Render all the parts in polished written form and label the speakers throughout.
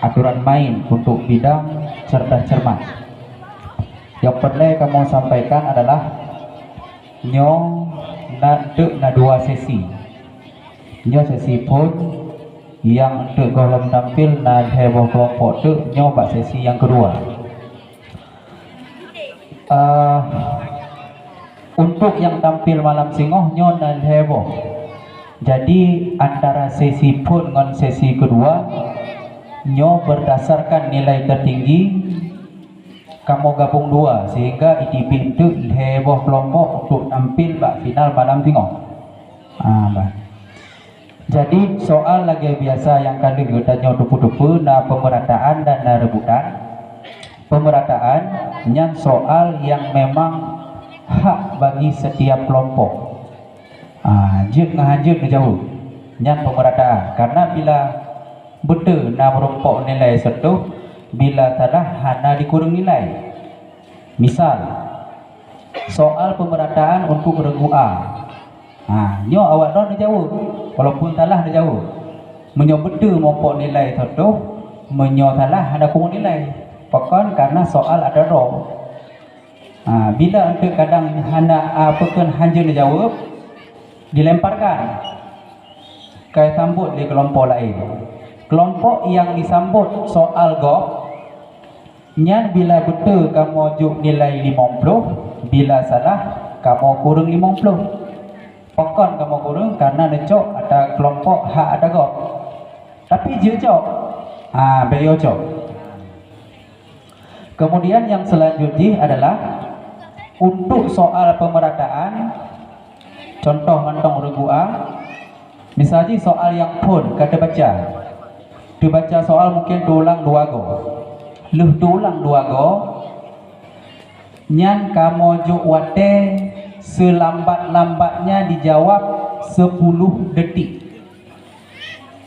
Speaker 1: aturan main untuk bidang cerdas cermat. Yang perlu kamu sampaikan adalah nyo na dua sesi. Nyo sesi pun yang untuk golong tampil na heboh kelompok tu nyo bak sesi yang kedua. Untuk yang tampil malam singoh nyo na heboh. Jadi antara sesi pun dengan sesi kedua nyo berdasarkan nilai tertinggi kamu gabung dua sehingga ITB itu heboh kelompok untuk tampil bak final malam tengok. Jadi soal lagi biasa yang kali kita nyodupu-dupu na pemerataan dan na rebutan. Pemerataan yang soal yang memang hak bagi setiap kelompok. Juk ngahanjuk jauh. Yang pemerataan karena bila betul na merompok nilai satu, bila salah hana dikurang nilai. Misal soal pemerataan untuk regu A, nyo awak dah jauh, walaupun salah dah jauh. Menyo betul merompok nilai satu, menyo salah hana kurang nilai. Pokon karena soal ada roh. Bila untuk kadang hana apakah hanjur jawab, dilemparkan kai sambut di kelompok lain. Kelompok yang disambut soal GOP nyan bila betul kamu juk nilai 50, bila salah kamu kurang 50. Pokon kamu kurang karena necok ada kelompok hak ada GOP. Tapi je cok. Beliau cok. Kemudian yang selanjutnya adalah untuk soal pemerataan. Contoh mantong regu A. Misalnya soal yang pun kata baca. Dibaca soal mungkin dulang 2 go. Luh dulang 2 go. Nyan kamu juk wate selambat-lambatnya dijawab 10 detik.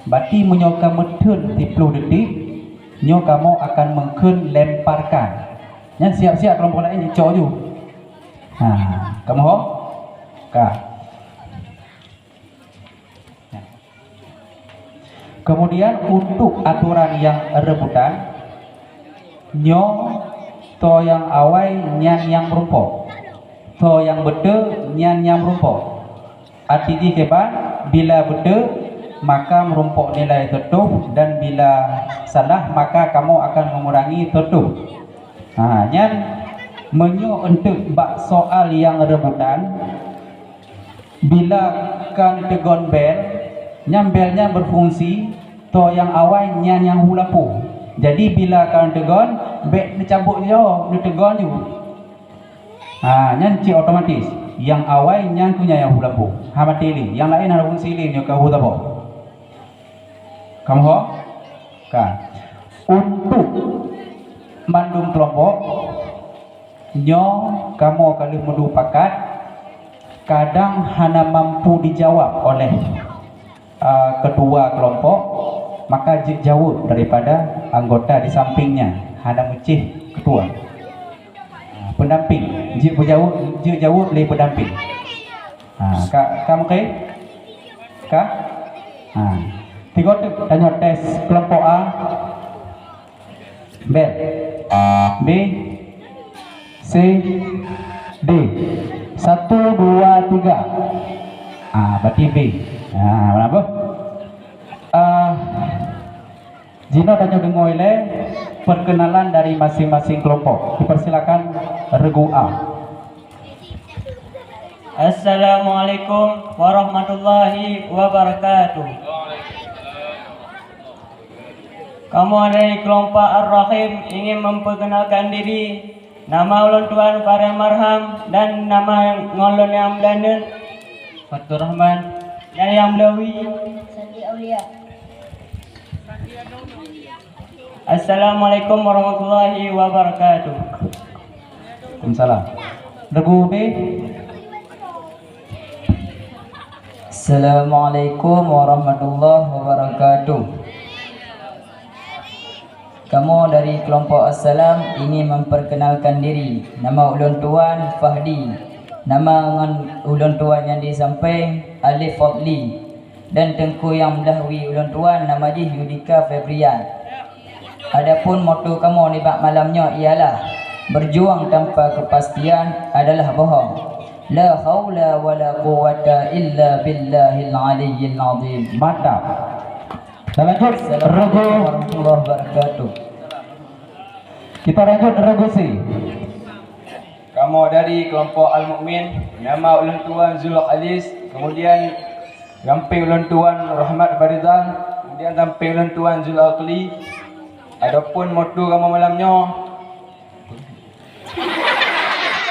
Speaker 1: Berarti menyo kamu tun 10 detik, nyo kamu akan mengken lemparkan. Nyan siap-siap kelompok lain cok ju. Kamu ho? Kemudian untuk aturan yang rebutan, nyo to yang awai nyan yang merumpok, to yang betul nyan yang merumpok. Artinya keban bila betul maka merumpok nilai tertuh dan bila salah maka kamu akan mengurangi tertuh. Nyan menyo untuk bak soal yang rebutan, bila kan tegon bel, nyambelnya berfungsi to yang awal nyan yang hulapu. Jadi bila kan tegon bek dicabut jo, ditegon ju. Nyan ci otomatis. Yang awal nyan punya yang hulapu. Hamatili, yang lain ada fungsi lain yo ka hutabo. Kamu ho? Untuk mandung kelompok nyo kamu kali mendu pakat kadang hana mampu dijawab oleh kedua kelompok, maka jauh daripada anggota di sampingnya hana mecih ketua pendamping jauh oleh pendamping. Kamu ke tiga tu tanya tes kelompok A B C D 1 2 3. Berarti B. Kenapa? Jino tanya dengoy le perkenalan dari masing-masing kelompok. Dipersilakan regu A.
Speaker 2: Assalamualaikum warahmatullahi wabarakatuh. Kamu dari kelompok Ar-Rahim ingin memperkenalkan diri. Nama ulun Tuan Farel Marham dan nama ngolon yang Belanda Fatur Rahman dan yang Belawi Sandi Aulia. Assalamualaikum warahmatullahi wabarakatuh.
Speaker 1: Waalaikumsalam. Regu B.
Speaker 3: Assalamualaikum warahmatullahi wabarakatuh. Kamu dari kelompok Assalam ingin memperkenalkan diri. Nama ulun Tuan Fahdi. Nama ulun Tuan yang disampaikan Alif Fadli. Dan tengku yang mendahului ulun Tuan nama dia Yudika Febrian. Adapun moto kamu di bak malamnya ialah berjuang tanpa kepastian adalah bohong. La haula wala quwwata illa billahil aliyyil azim.
Speaker 1: Mantap. Kita lanjut regu.
Speaker 3: Assalamualaikum warahmatullahi wabarakatuh.
Speaker 1: Kita lanjut regu C.
Speaker 2: Kamu dari kelompok Al-Mukmin, nama ulang tuan Zuluk Alis, kemudian gamping ulang tuan Rahmat Farizal, kemudian gamping ulang tuan Zul Aqli. Adapun moto kamu malamnya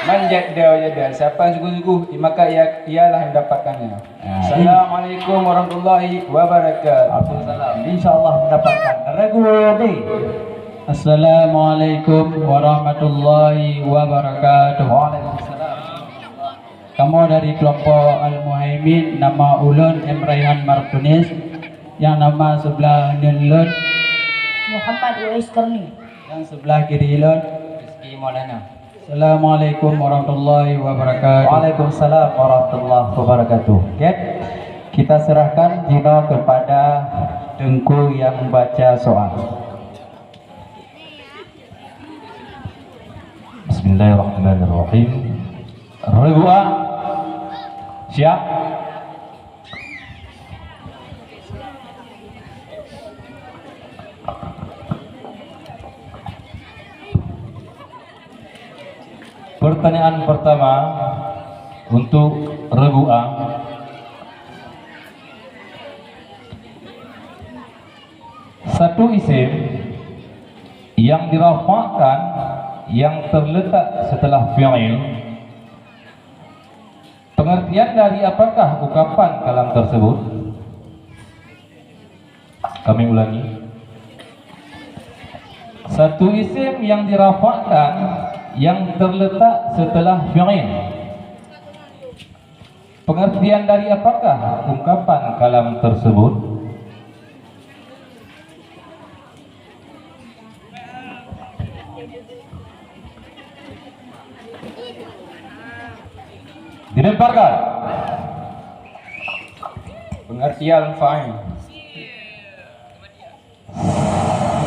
Speaker 2: manjada wajada, siapa yang sungguh-sungguh maka ialah yang mendapatkannya. Assalamualaikum warahmatullahi wabarakatuh.
Speaker 1: Waalaikumsalam. Insyaallah mendapatkan regu D.
Speaker 2: Assalamualaikum warahmatullahi wabarakatuh.
Speaker 1: Waalaikumsalam.
Speaker 2: Kamu dari kelompok Al-Muhaimin, nama ulun Raihan Martunis, yang nama sebelah ulun
Speaker 4: Muhammad Uwais Karni.
Speaker 2: yang sebelah kiri ulun
Speaker 3: Rizki Maulana.
Speaker 2: Assalamualaikum warahmatullahi wabarakatuh.
Speaker 1: Waalaikumsalam warahmatullahi wabarakatuh. Oke. Kita serahkan Jino kepada Tengku yang baca soal. Bismillahirrahmanirrahim. Regu A. Siap? Pertanyaan pertama untuk regu A. Satu isim yang dirafa'kan yang terletak setelah fi'il, pengertian dari apakah ungkapan kalam tersebut? Kami ulangi. Satu isim yang dirafa'kan yang terletak setelah fi'il, pengertian dari apakah ungkapan kalam tersebut? Dilemparkan.
Speaker 2: Pengertian fa'il.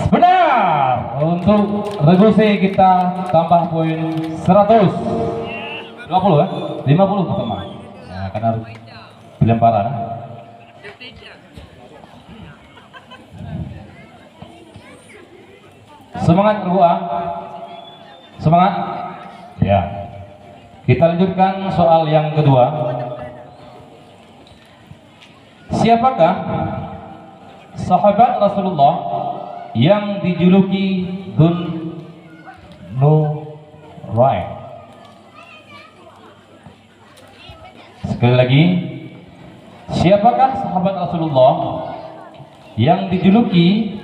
Speaker 1: Benar. Untuk regu C kita tambah poin 100. 20 ya? 50 pertama. Nah, karena dilemparan. Semangat regu A. Semangat. Ya. Kita lanjutkan soal yang kedua. Siapakah sahabat Rasulullah yang dijuluki Dzun Nurain? Sekali lagi, siapakah sahabat Rasulullah yang dijuluki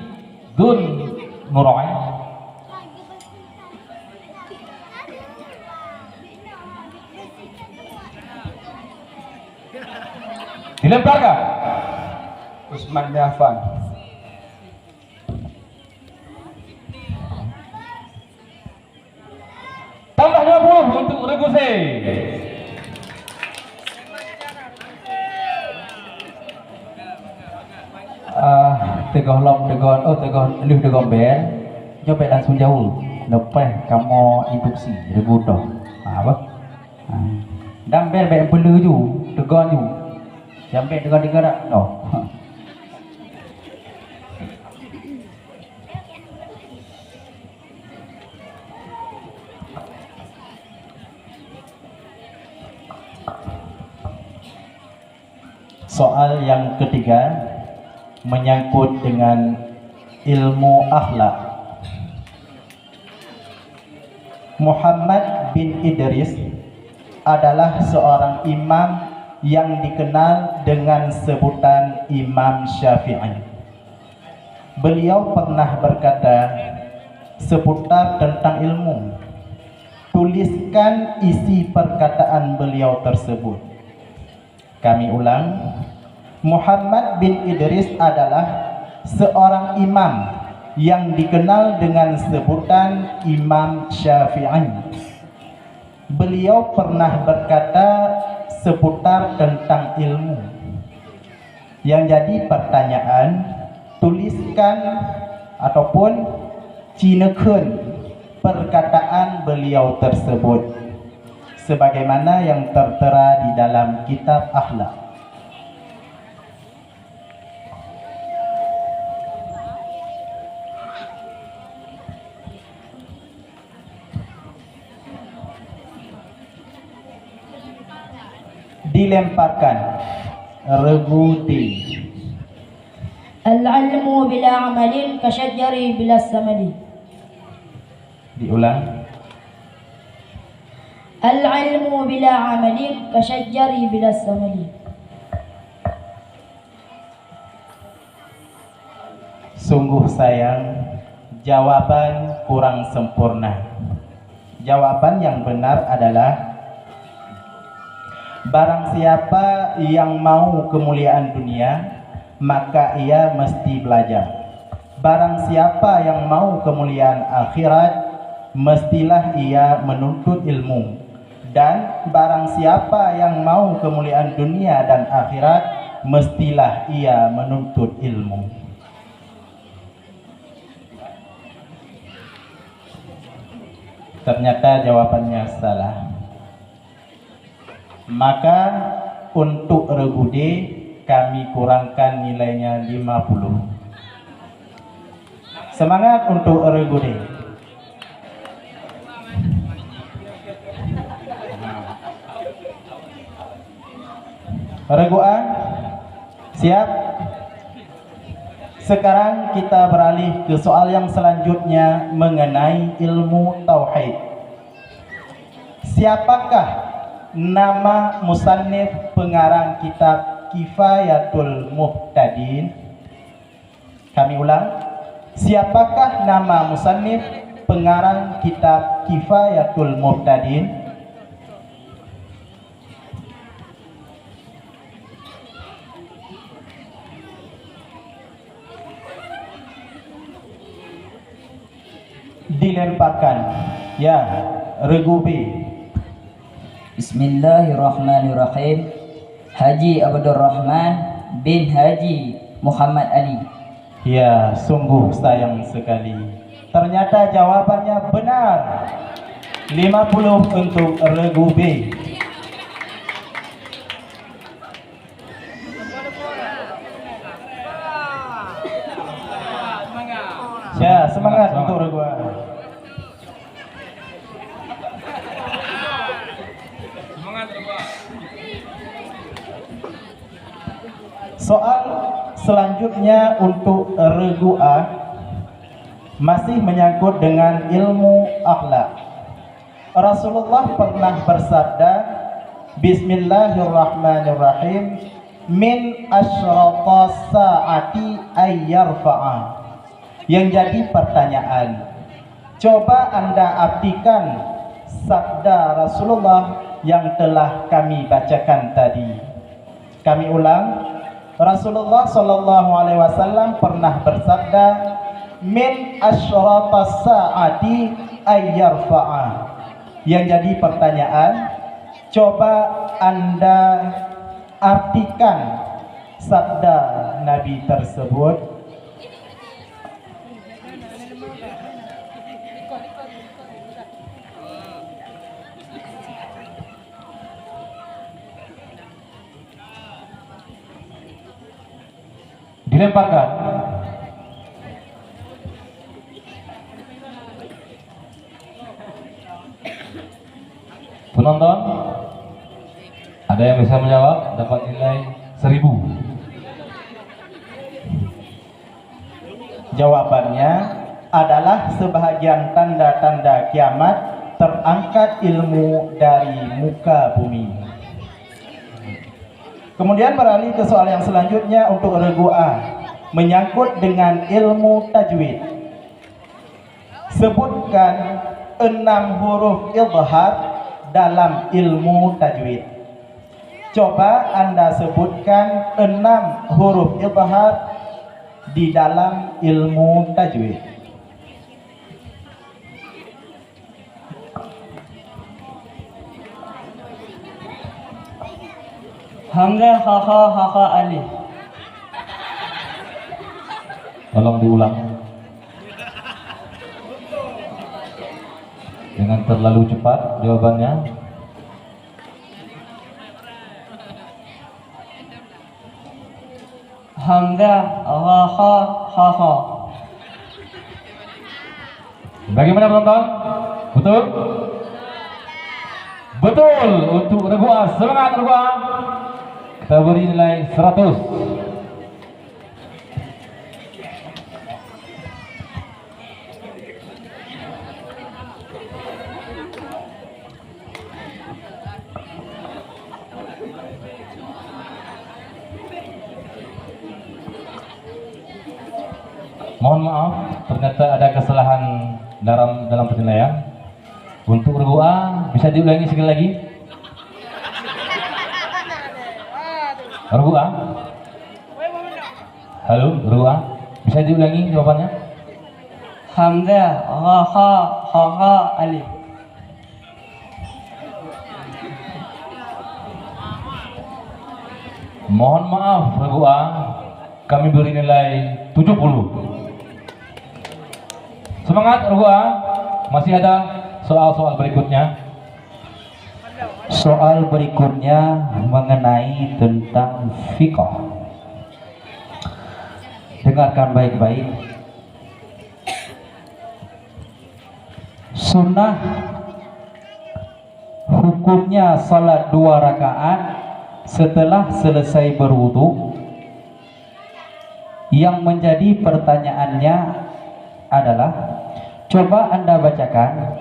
Speaker 1: Dzun Nurain? Dilemparkan.
Speaker 2: Usman bin Affan.
Speaker 1: Tambah 20 untuk regu C. Tegoh long tegoh tegoh liu tegoh bel. Coba langsung jauh. Lepas kamu induksi regu dah. Apa? Dan bel bel perlu ju, tegoh ju. Sampai tegoh-tegoh dah. No. Soal yang ketiga menyangkut dengan ilmu akhlak. Muhammad bin Idris adalah seorang imam yang dikenal dengan sebutan Imam Syafi'i. Beliau pernah berkata seputar tentang ilmu. Tuliskan isi perkataan beliau tersebut. Kami ulang, Muhammad bin Idris adalah seorang imam yang dikenal dengan sebutan Imam Syafi'i. Beliau pernah berkata seputar tentang ilmu. Yang jadi pertanyaan, tuliskan ataupun cinakan perkataan beliau tersebut sebagaimana yang tertera di dalam kitab akhlak. Dilemparkan, rebuti.
Speaker 4: العلم بلا عمل كشجر بلا ثمر.
Speaker 1: Diulang.
Speaker 4: العلم بلا عمل كشجر بلا ثمر.
Speaker 1: Sungguh sayang, jawaban kurang sempurna. Jawaban yang benar adalah barang siapa yang mau kemuliaan dunia, maka ia mesti belajar. Barang siapa yang mau kemuliaan akhirat, mestilah ia menuntut ilmu. Dan barang siapa yang mau kemuliaan dunia dan akhirat, mestilah ia menuntut ilmu. Ternyata jawabannya salah. Maka untuk regude kami kurangkan nilainya 50. Semangat untuk regude. Regua, siap? Sekarang kita beralih ke soal yang selanjutnya mengenai ilmu tauhid. Siapakah nama musannif pengarang kitab Kifayatul Muhtadin? Kami ulang. Siapakah nama musannif pengarang kitab Kifayatul Muhtadin? Dilemparkan. Ya, regubi.
Speaker 3: Bismillahirrahmanirrahim. Haji Abdurrahman bin Haji Muhammad Ali.
Speaker 1: Ya, sungguh sayang sekali. Ternyata jawabannya benar. 50 untuk regu B. Ya, semangat untuk regu A. Soal selanjutnya untuk regu A masih menyangkut dengan ilmu akhlak. Rasulullah pernah bersabda, Bismillahirrahmanirrahim, min asyrata sa'ati ayyarfa'a. Yang jadi pertanyaan, coba Anda artikan sabda Rasulullah yang telah kami bacakan tadi. Kami ulang. Rasulullah Shallallahu Alaihi Wasallam pernah bersabda, min asyrata sa'ati ayyarfa'a. Yang jadi pertanyaan, coba Anda artikan sabda Nabi tersebut. Dilemparkan.
Speaker 5: Penonton, ada yang bisa menjawab, dapat nilai 1000.
Speaker 1: Jawabannya adalah sebahagian tanda-tanda kiamat terangkat ilmu dari muka bumi. Kemudian beralih ke soal yang selanjutnya untuk regu A, menyangkut dengan ilmu tajwid. Sebutkan 6 huruf idhar dalam ilmu tajwid. Coba Anda sebutkan 6 huruf idhar di dalam ilmu tajwid.
Speaker 2: Hamzah, ha alif.
Speaker 5: Tolong diulang. Jangan terlalu cepat jawabannya.
Speaker 2: Hamzah, ha ha ha.
Speaker 5: Bagaimana penonton? Betul? Betul untuk regu A. Semangat regu A. Kita beri nilai 100. Mohon maaf, ternyata ada kesalahan dalam penilaian. Untuk regu A bisa diulangi sekali lagi. Regu A. Halo, regu A. Bisa diulangi jawabannya?
Speaker 2: Hamzah, ha alif.
Speaker 5: Mohon maaf regu A, kami beri nilai 70. Semangat regu A, masih ada soal-soal berikutnya.
Speaker 1: Soal berikutnya mengenai tentang fiqh. Dengarkan baik-baik. Sunnah hukumnya salat 2 rakaat setelah selesai berwudu. Yang menjadi pertanyaannya adalah, coba Anda bacakan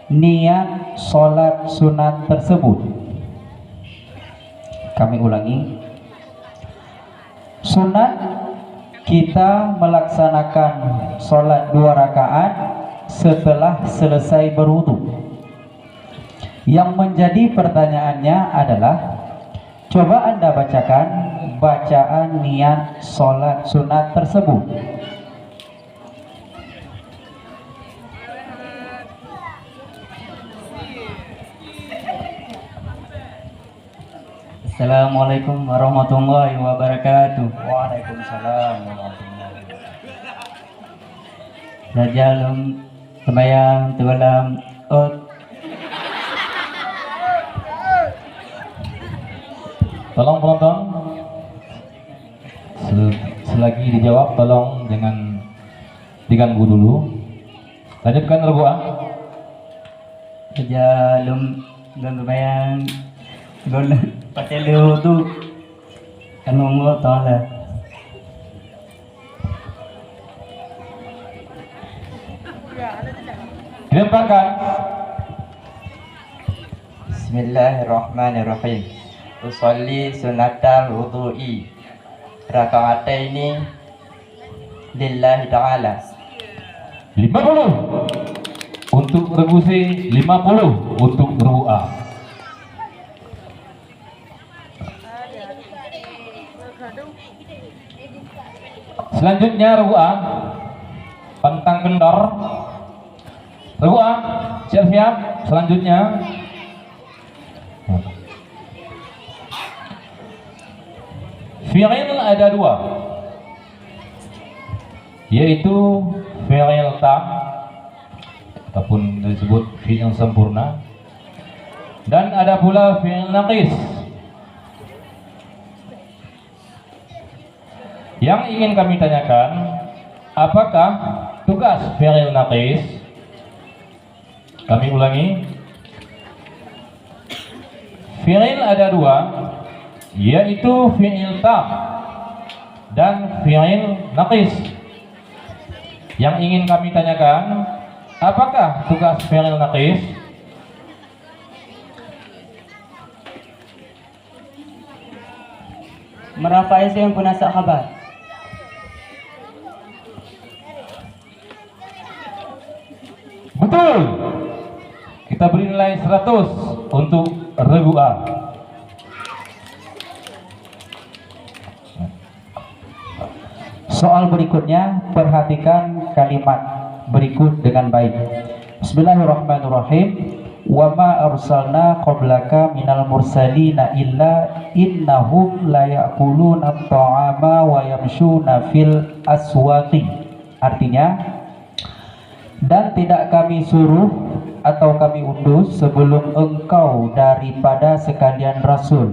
Speaker 1: niat sholat sunat tersebut. Kami ulangi. Sunat kita melaksanakan sholat 2 rakaat setelah selesai berwudu. Yang menjadi pertanyaannya adalah, coba Anda bacakan bacaan niat sholat sunat tersebut.
Speaker 2: Assalamualaikum warahmatullahi wabarakatuh.
Speaker 1: Waalaikumsalam warahmatullahi wabarakatuh.
Speaker 2: Rajalum sembayang tualam
Speaker 5: Tolong penonton, selagi dijawab tolong jangan diganggu dulu. Lanjutkan regu A.
Speaker 2: Rajalum dan sembayang gol pakai wudu kanungo tola.
Speaker 5: Dilemparkan.
Speaker 2: Bismillahirrahmanirrahim. Usolli sunatal wudu'i raka'ataini lillahi ta'ala.
Speaker 5: 50 untuk regu C, 50 untuk regu A. Selanjutnya regu A, pantang kendor. Regu A, siap-siap. Selanjutnya fi'il ada 2, yaitu fi'il tam ataupun disebut fi'il sempurna, dan ada pula fi'il naqis. Yang ingin kami tanyakan, apakah tugas fi'il naqis? Kami ulangi. Fi'il ada 2, yaitu fi'il tam dan fi'il naqis. Yang ingin kami tanyakan, apakah tugas fi'il naqis?
Speaker 2: Merafai isim punasa khabar.
Speaker 5: Betul. Kita beri nilai 100 untuk regu A.
Speaker 1: Soal berikutnya, perhatikan kalimat berikut dengan baik. Bismillahirrahmanirrahim. Wa ma arsalna qablaka minal mursalina illa innahum la ya'kuluna at-ta'ama wa yamshuna fil aswaqi. Artinya, dan tidak kami suruh atau kami utus sebelum engkau daripada sekalian rasul,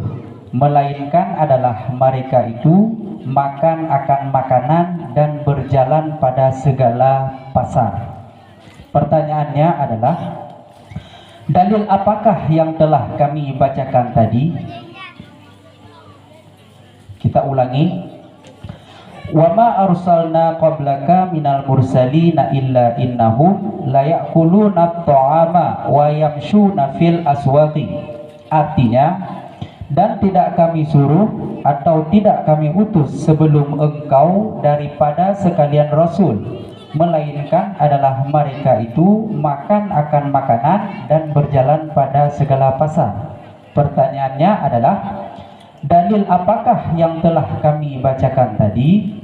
Speaker 1: melainkan adalah mereka itu makan akan makanan dan berjalan pada segala pasar. Pertanyaannya adalah, dalil apakah yang telah kami bacakan tadi? Kita ulangi. Wa ma arsalna qablaka minal mursalina illa innahum la ya'kuluna at-ta'ama wa yamshuna fil aswaqi. Artinya, dan tidak kami suruh atau tidak kami utus sebelum engkau daripada sekalian rasul, melainkan adalah mereka itu makan akan makanan dan berjalan pada segala pasar. Pertanyaannya adalah, dalil apakah yang telah kami bacakan tadi?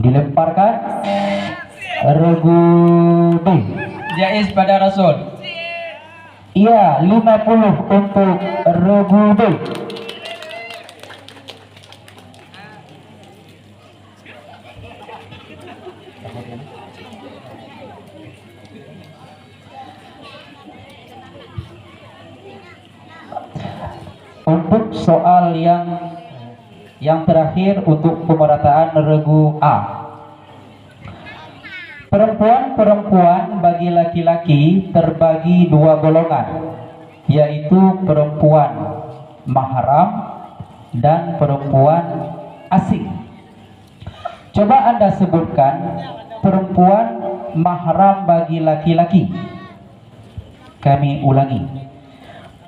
Speaker 1: Dilemparkan regu B.
Speaker 3: Jaiz pada Rasul.
Speaker 1: Iya, 50 untuk regu B. Untuk soal yang terakhir untuk pemerataan regu A. Perempuan-perempuan bagi laki-laki terbagi dua golongan, yaitu perempuan mahram dan perempuan asing. Coba Anda sebutkan perempuan mahram bagi laki-laki. Kami ulangi.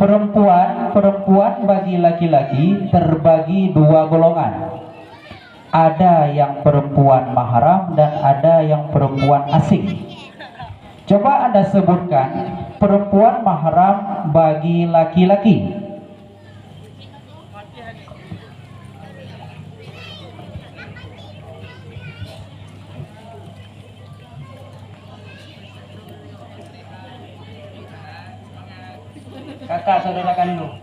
Speaker 1: Perempuan bagi laki-laki terbagi dua golongan. Ada yang perempuan mahram dan ada yang perempuan asing. Coba Anda sebutkan perempuan mahram bagi laki-laki.
Speaker 2: Kakak saudara kandung.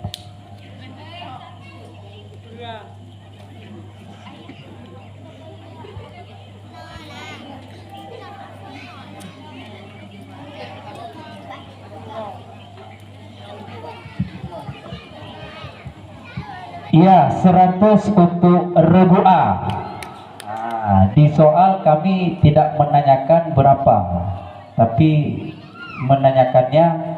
Speaker 1: Iya, 100 untuk regu A. Di soal kami tidak menanyakan berapa, tapi menanyakannya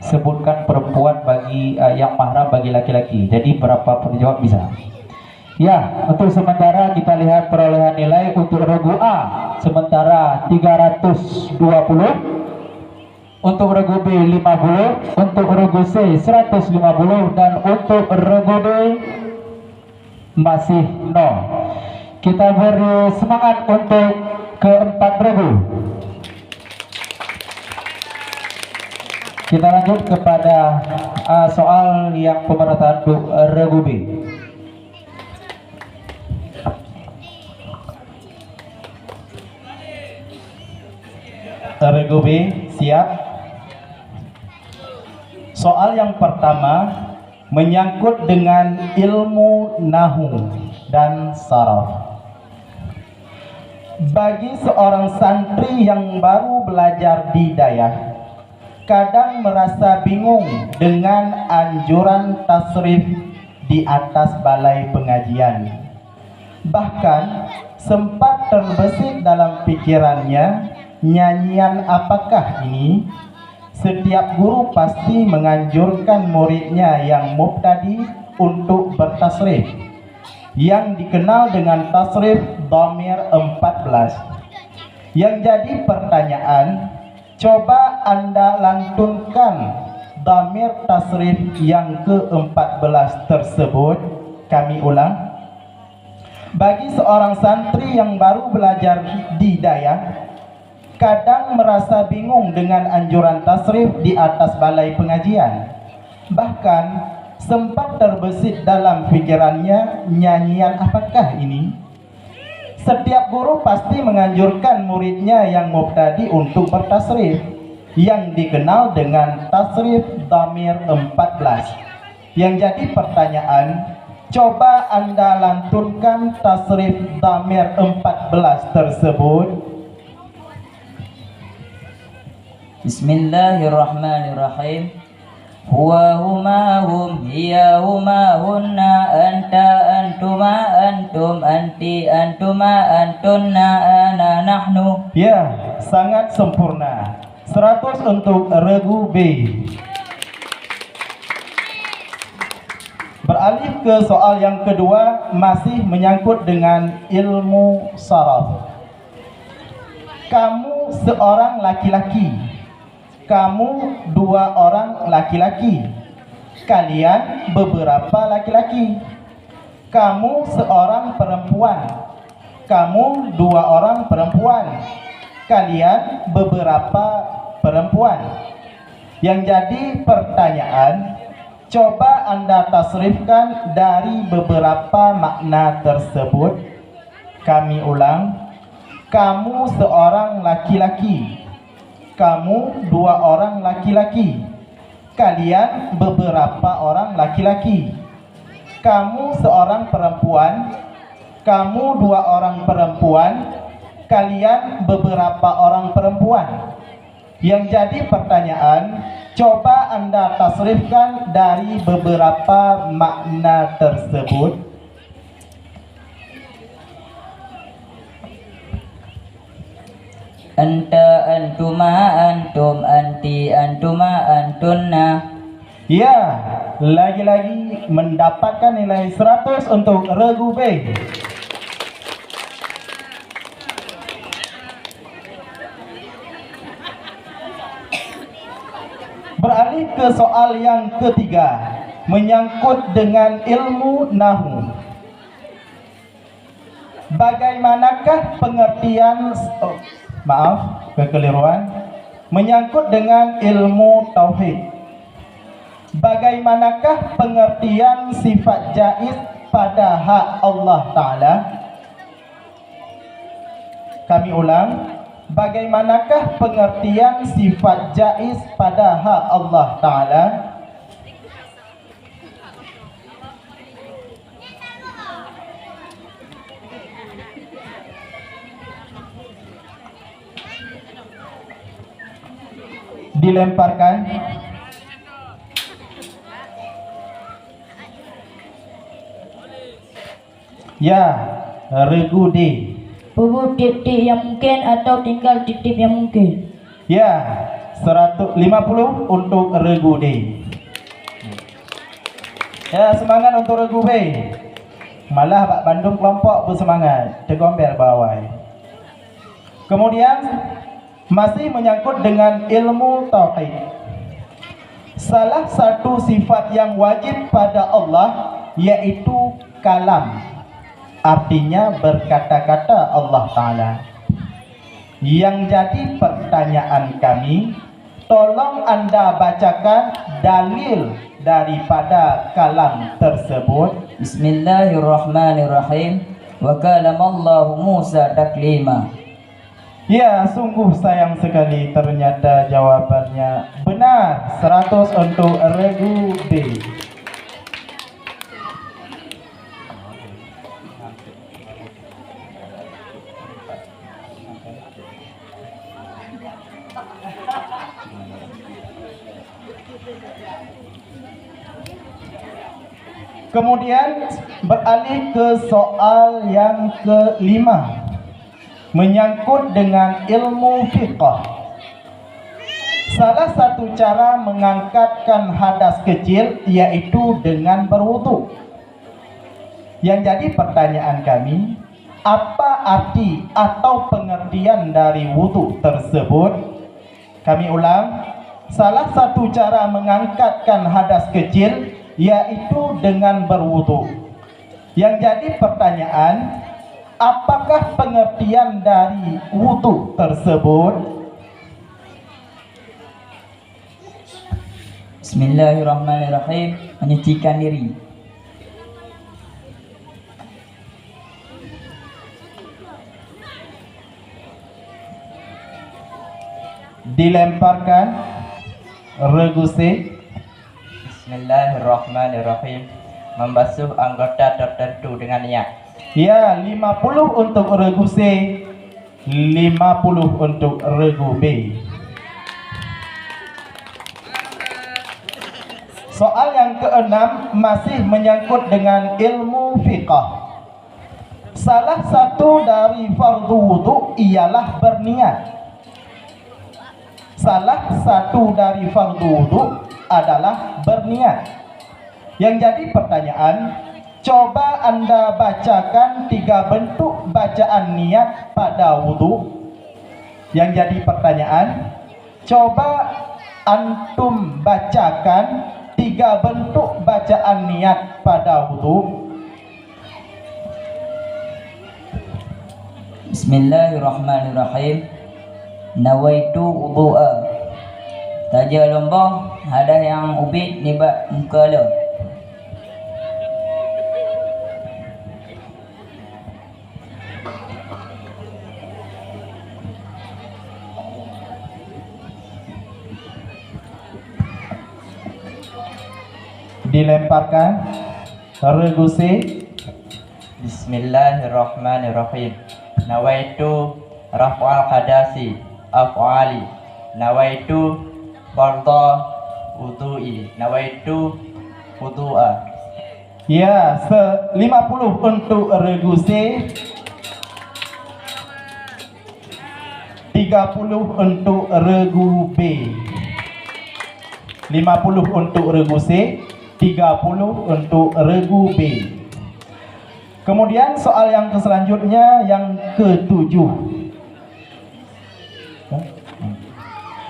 Speaker 1: sebutkan perempuan bagi yang mahram bagi laki-laki. Jadi berapa pun jawab bisa. Ya, untuk sementara kita lihat perolehan nilai untuk regu A sementara 320, untuk regu B 50, untuk regu C 150, dan untuk regu D masih 0. Kita beri semangat untuk keempat regu. Kita lanjut kepada soal yang pemerataan regu B.
Speaker 6: Regu B siap. Soal yang pertama menyangkut dengan ilmu nahu dan saraf. Bagi seorang santri yang baru belajar di Dayah, kadang merasa bingung dengan anjuran tasrif di atas balai pengajian. Bahkan sempat terbesit dalam pikirannya, nyanyian apakah ini? Setiap guru pasti menganjurkan muridnya yang mubtadi untuk bertasrif, yang dikenal dengan tasrif dhamir 14. Yang jadi pertanyaan, coba Anda lantunkan dhamir tasrif yang ke-14 tersebut. Kami ulang. Bagi seorang santri yang baru belajar di Dayah, kadang merasa bingung dengan anjuran tasrif di atas balai pengajian. Bahkan sempat terbesit dalam pikirannya, nyanyian apakah ini? Setiap guru pasti menganjurkan muridnya yang mubtadi untuk bertasrif, yang dikenal dengan tasrif dhamir 14. Yang jadi pertanyaan, coba Anda lantunkan tasrif dhamir 14 tersebut.
Speaker 3: Bismillahirrahmanirrahim. Huwa huma hum hiya huma hunna anta antuma antum anti antuma antunna ana nahnu.
Speaker 6: Ya, sangat sempurna. 100 untuk regu B. Beralih ke soal yang kedua, masih menyangkut dengan ilmu saraf. Kamu seorang laki-laki. Kamu dua orang laki-laki. Kalian beberapa laki-laki. Kamu seorang perempuan. Kamu dua orang perempuan. Kalian beberapa perempuan. Yang jadi pertanyaan, coba Anda tasrifkan dari beberapa makna tersebut. Kami ulang. Kamu seorang laki-laki. Kamu dua orang laki-laki. Kalian beberapa orang laki-laki. Kamu seorang perempuan. Kamu dua orang perempuan. Kalian beberapa orang perempuan. Yang jadi pertanyaan, coba Anda tasrifkan dari beberapa makna tersebut.
Speaker 3: Anta antuma antum anti antuma antunna.
Speaker 6: Ya, lagi-lagi mendapatkan nilai 100 untuk regu B. Beralih ke soal yang ketiga, menyangkut dengan ilmu nahu. Bagaimanakah pengertian kekeliruan menyangkut dengan ilmu tauhid? Bagaimanakah pengertian sifat jaiz pada hak Allah Ta'ala? Kami ulang, bagaimanakah pengertian sifat jaiz pada hak Allah Ta'ala? Dilemparkan. Ya, regu D.
Speaker 4: Bubur titik yang mungkin atau tinggal titik yang mungkin.
Speaker 6: Ya, 150 untuk regu D. Ya, semangat untuk regu B. Malah Pak Bandung kelompok bersemangat, tegombel bawah. Kemudian masih menyangkut dengan ilmu tauhid. Salah satu sifat yang wajib pada Allah yaitu kalam. Artinya berkata-kata Allah Ta'ala. Yang jadi pertanyaan kami, tolong Anda bacakan dalil daripada kalam tersebut.
Speaker 3: Bismillahirrahmanirrahim. Wa kalamallahu Musa taklima.
Speaker 6: Ya, sungguh sayang sekali ternyata jawabannya benar. 100 untuk regu B. Kemudian beralih ke soal yang kelima, menyangkut dengan ilmu fiqh. Salah satu cara mengangkatkan hadas kecil yaitu dengan berwudu. Yang jadi pertanyaan kami, apa arti atau pengertian dari wudu tersebut? Kami ulang, salah satu cara mengangkatkan hadas kecil yaitu dengan berwudu. Yang jadi pertanyaan, apakah pengertian dari wudu tersebut?
Speaker 3: Bismillahirrahmanirrahim. Menyucikan diri.
Speaker 6: Dilemparkan regu C.
Speaker 2: Bismillahirrahmanirrahim. Membasuh anggota tertentu dengan niat.
Speaker 6: Ya, 50 untuk regu C, 50 untuk regu B. Soal yang keenam masih menyangkut dengan ilmu fiqh. Salah satu dari fardu wudu ialah berniat. Salah satu dari fardu wudu adalah berniat. Yang jadi pertanyaan, coba Anda bacakan 3 bentuk bacaan niat pada wudu. Yang jadi pertanyaan, coba antum bacakan 3 bentuk bacaan niat pada wudu.
Speaker 3: Bismillahirrahmanirrahim. Nawaitu wudu'a. Taja lombong ada yang ubit nibat muka lo.
Speaker 6: Dilemparkan regu C.
Speaker 2: Bismillahirrahmanirrahim. Nawaitu raf'al hadasi af'ali. Nawaitu fardha wudu'i. Nawaitu wudu'a.
Speaker 6: Ya, 50 untuk regu C, 30 untuk regu B. 50 untuk regu C, 30 untuk regu B. Kemudian soal yang selanjutnya yang ke-7,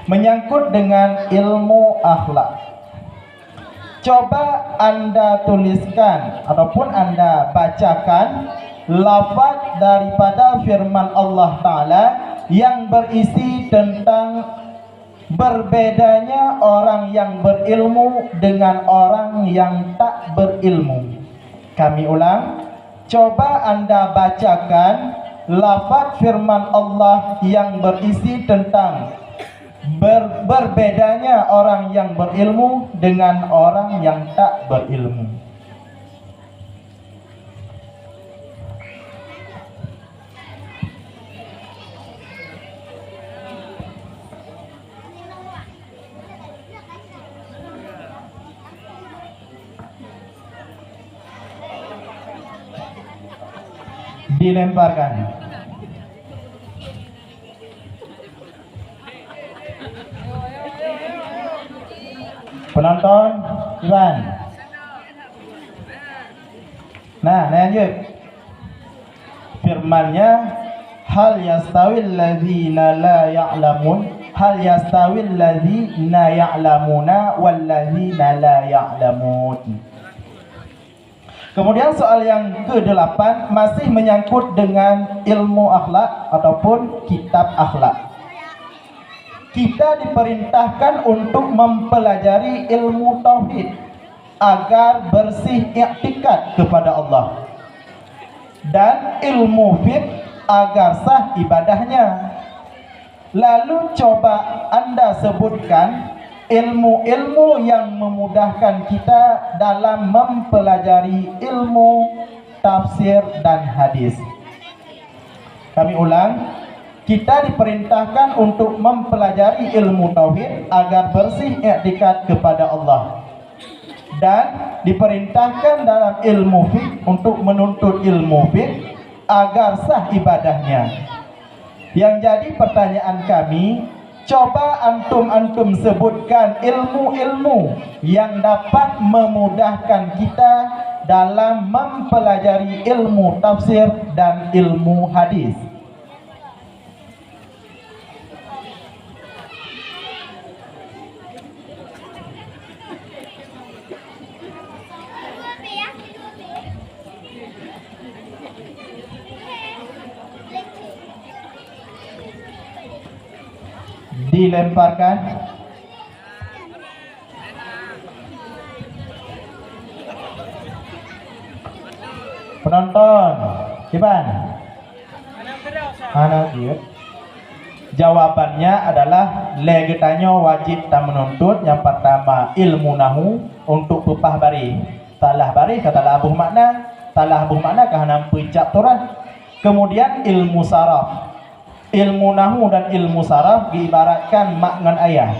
Speaker 6: menyangkut dengan ilmu akhlak. Coba Anda tuliskan ataupun Anda bacakan lafaz daripada firman Allah Ta'ala yang berisi tentang berbedanya orang yang berilmu dengan orang yang tak berilmu. Kami ulang, coba Anda bacakan lafaz firman Allah yang berisi tentang berbedanya orang yang berilmu dengan orang yang tak berilmu. Dilemparkan. Penonton, Iwan. Nah, lanjut. Firman-Nya, hal yastawil ladzina la ya'lamun, hal yastawil ladzina ya'lamuna wal ladzina la ya'lamun. Kemudian soal yang ke-8 masih menyangkut dengan ilmu akhlak ataupun kitab akhlak. Kita diperintahkan untuk mempelajari ilmu tauhid agar bersih i'tikad kepada Allah, dan ilmu fiqh agar sah ibadahnya. Lalu coba Anda sebutkan ilmu-ilmu yang memudahkan kita dalam mempelajari ilmu tafsir dan hadis. Kami ulang, kita diperintahkan untuk mempelajari ilmu tauhid agar bersih i'tikad kepada Allah, dan diperintahkan dalam ilmu fiqh untuk menuntut ilmu fiqh agar sah ibadahnya. Yang jadi pertanyaan kami, coba antum sebutkan ilmu-ilmu yang dapat memudahkan kita dalam mempelajari ilmu tafsir dan ilmu hadis. Dilemparkan. Penonton, Iban. Anak dia. Jawabannya adalah legetanya wajib tak menuntut yang pertama ilmu nahu untuk pepah bari. Talah bari kata abuh makna, talah abuh makna kahana pencap turah. Kemudian ilmu saraf. Ilmu nahu dan ilmu saraf diibaratkan mak ngan ayah.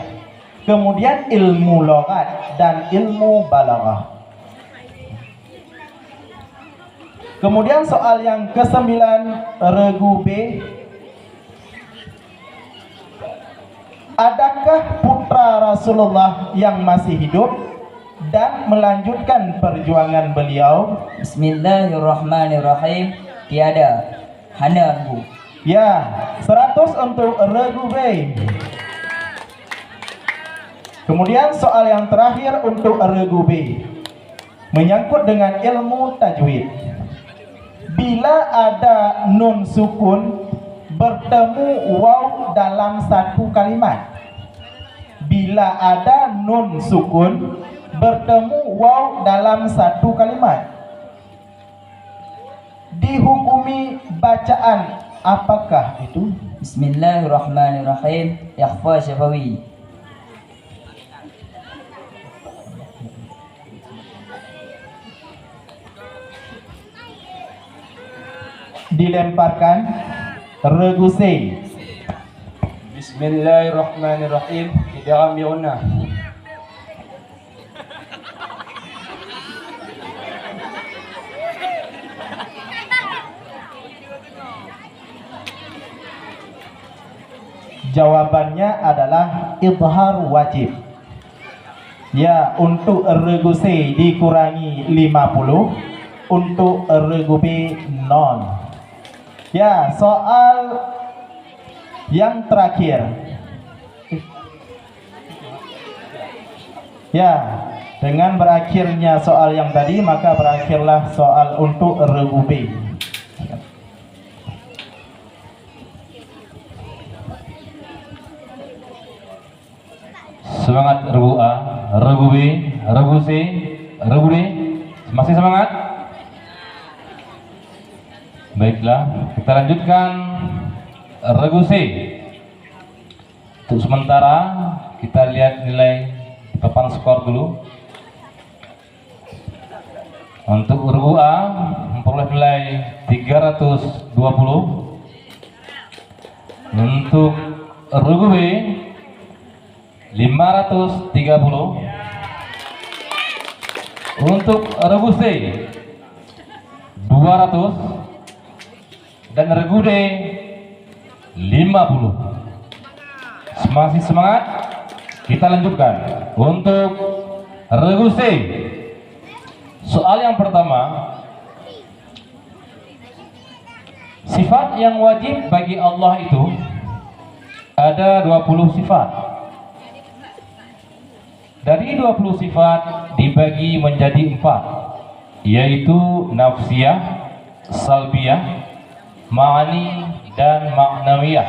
Speaker 6: Kemudian ilmu loghat dan ilmu balaghah. Kemudian soal yang ke-9 regu B. Adakah putra Rasulullah yang masih hidup dan melanjutkan perjuangan beliau?
Speaker 3: Bismillahirrahmanirrahim. Tiada. Hana Bu.
Speaker 6: Ya, 100 untuk regu B. Kemudian soal yang terakhir untuk regu B, menyangkut dengan ilmu tajwid. Bila ada nun sukun bertemu waw dalam satu kalimat. Bila ada nun sukun bertemu waw dalam satu kalimat, dihukumi bacaan apakah itu?
Speaker 3: Bismillahirrahmanirrahim. Ikhfa syafawi.
Speaker 6: Dilemparkan regu C.
Speaker 2: Bismillahirrahmanirrahim. Idgham bi gunnah.
Speaker 6: Jawabannya adalah idhar wajib. Ya, untuk regu C dikurangi 50, untuk regu B 0. Ya, soal yang terakhir. Ya, dengan berakhirnya soal yang tadi, maka berakhirlah soal untuk regu B.
Speaker 5: Semangat regu A, regu B, regu C, regu D. Masih semangat? Baiklah, kita lanjutkan regu C. Untuk sementara kita lihat nilai di papan skor dulu. Untuk regu A memperoleh nilai 320. Untuk regu B 530. Untuk regu C 200 dan regu D 50. Masih semangat? Kita lanjutkan. Untuk regu C, soal yang pertama, sifat yang wajib bagi Allah itu ada 20 sifat. Dari 20 sifat dibagi menjadi 4, yaitu nafsiyah, salbiyah, ma'ani, dan ma'nawiyah.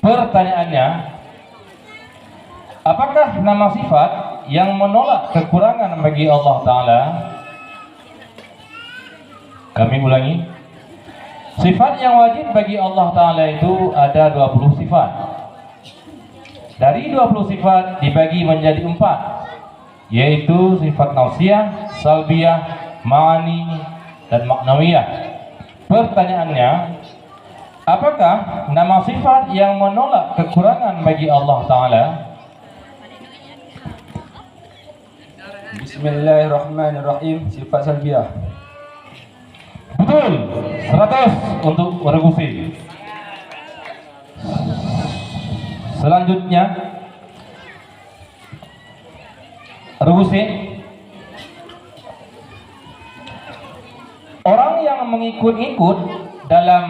Speaker 5: Pertanyaannya, apakah nama sifat yang menolak kekurangan bagi Allah Ta'ala? Kami ulangi, sifat yang wajib bagi Allah Ta'ala itu ada 20 sifat. Dari 20 sifat dibagi menjadi 4, yaitu sifat nafsiyah, salbiyah, ma'ani, dan ma'nawiyah. Pertanyaannya, apakah nama sifat yang menolak kekurangan bagi Allah Ta'ala?
Speaker 2: Bismillahirrahmanirrahim. Sifat salbiyah.
Speaker 5: Betul, 100 untuk regu C. Selanjutnya regu C, orang yang mengikut-ikut dalam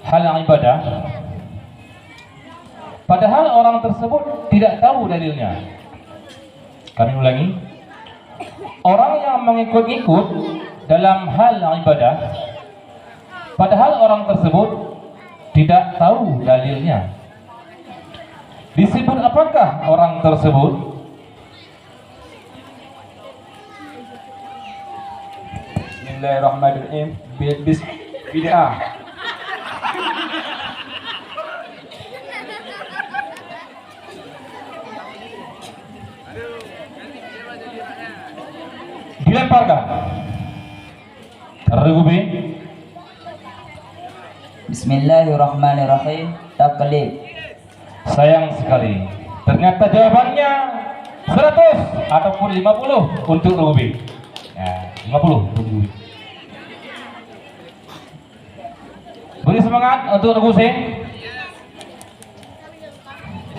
Speaker 5: hal ibadah, padahal orang tersebut tidak tahu dalilnya. Kami ulangi, orang yang mengikut-ikut dalam hal ibadah, padahal orang tersebut tidak tahu dalilnya. Disebut apakah orang tersebut?
Speaker 2: Bismillahirrahmanirrahim. Bid'ah.
Speaker 5: dilemparkan. Regu B.
Speaker 3: Bismillahirrahmanirrahim. Taklid.
Speaker 5: Sayang sekali, ternyata jawabannya 100 ataupun 50 untuk regu B. Ya, 50 untuk regu B. Beri semangat untuk regu C.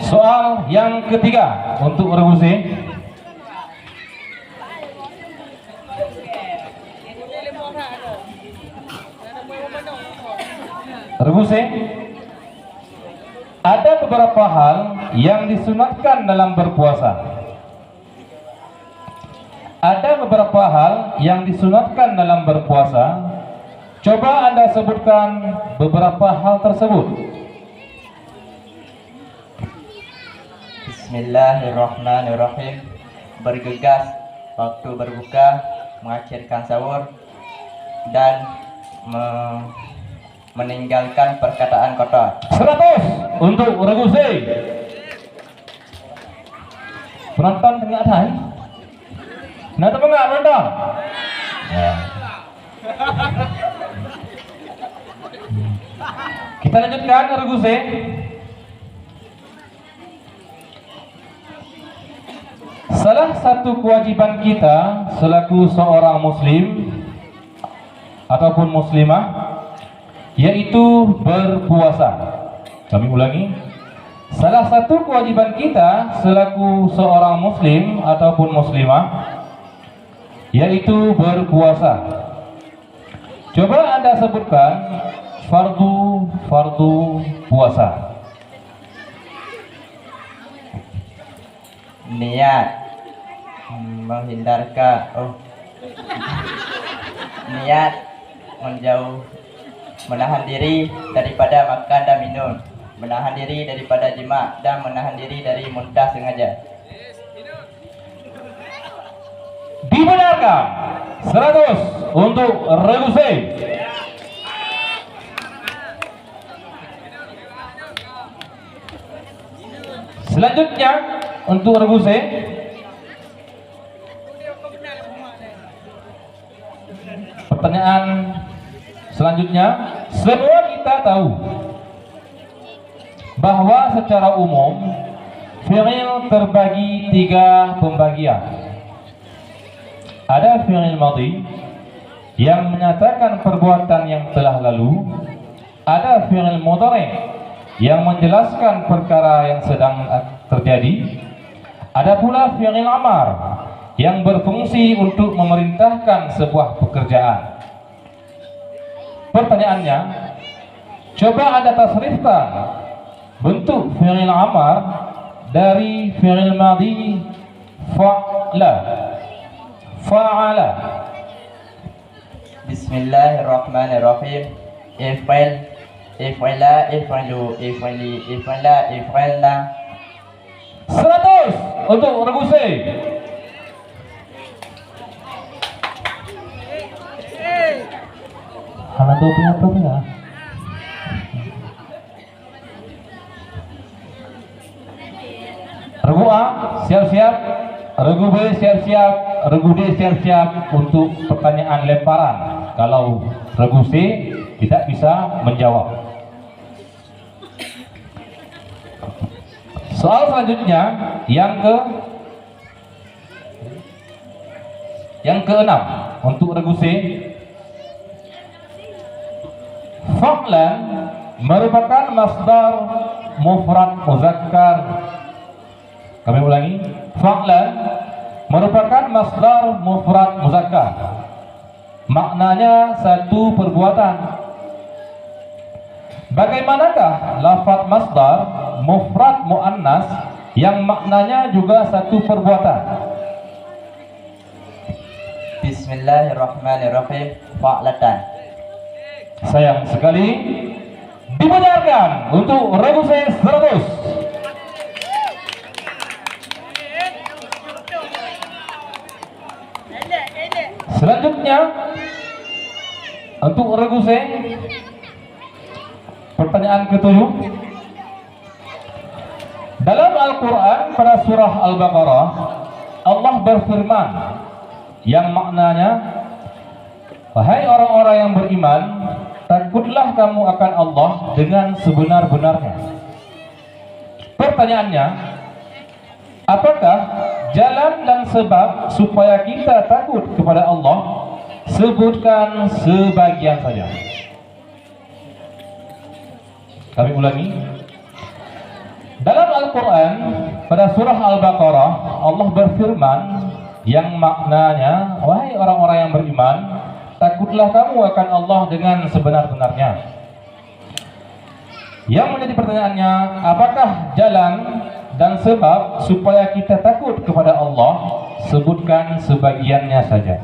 Speaker 5: Soal yang ketiga untuk regu C. Regu C. Ada beberapa hal yang disunatkan dalam berpuasa. Ada beberapa hal yang disunatkan dalam berpuasa. Coba Anda sebutkan beberapa hal tersebut.
Speaker 2: Bismillahirrahmanirrahim. Bergegas waktu berbuka, mengakhirkan sahur, dan meninggalkan perkataan kotor.
Speaker 5: 100 untuk regu C. Penonton tengah ada? Nah, teman nggak penonton? Ya. Kita lanjutkan regu C. Salah satu kewajiban kita selaku seorang muslim ataupun muslimah yaitu berpuasa. Kami ulangi. Salah satu kewajiban kita selaku seorang muslim ataupun muslimah yaitu berpuasa. Coba Anda sebutkan fardu puasa.
Speaker 2: Niat niat menahan diri daripada makan dan minum, menahan diri daripada jima, dan menahan diri dari muntah sengaja.
Speaker 5: Dibenarkan 100 untuk regu C. Selanjutnya untuk regu C. Pertanyaan selanjutnya, semua kita tahu bahwa secara umum fi'il terbagi 3 pembagian. Ada fi'il madhi yang menyatakan perbuatan yang telah lalu, ada fi'il mudhari yang menjelaskan perkara yang sedang terjadi, ada pula fi'il amar yang berfungsi untuk memerintahkan sebuah pekerjaan. Pertanyaannya, coba Anda tasrifkan bentuk fi'il amar dari fi'il madhi fa'ala.
Speaker 2: Bismillahirrahmanirrahim. If'ala, if'alu, if'ali, if'ala, if'alna.
Speaker 5: 100 untuk regu C. Hana tu punya apa ya? Regu A siap-siap, regu B siap-siap, regu D siap-siap untuk pertanyaan lemparan. Kalau regu C tidak bisa menjawab. Soal selanjutnya yang ke-6 untuk regu C. Fa'lan merupakan masdar mufrad muzakkar. Kami ulangi. Fa'lan merupakan masdar mufrad muzakkar. Maknanya satu perbuatan. Bagaimanakah lafaz masdar mufrad muannas yang maknanya juga satu perbuatan?
Speaker 2: Bismillahirrahmanirrahim. Fa'latan.
Speaker 5: Sayang sekali, dibenarkan untuk regu C 100. Selanjutnya untuk regu C, pertanyaan ke-7. Dalam Al-Quran pada surah Al-Baqarah, Allah berfirman, yang maknanya, wahai orang-orang yang beriman, takutlah kamu akan Allah dengan sebenar-benarnya. Pertanyaannya, apakah jalan dan sebab supaya kita takut kepada Allah? Sebutkan sebagian saja. Kami ulangi. Dalam Al-Quran, pada surah Al-Baqarah, Allah berfirman yang maknanya, wahai orang-orang yang beriman, takutlah kamu akan Allah dengan sebenar-benarnya. Yang menjadi pertanyaannya, apakah jalan dan sebab supaya kita takut kepada Allah? Sebutkan sebagiannya saja.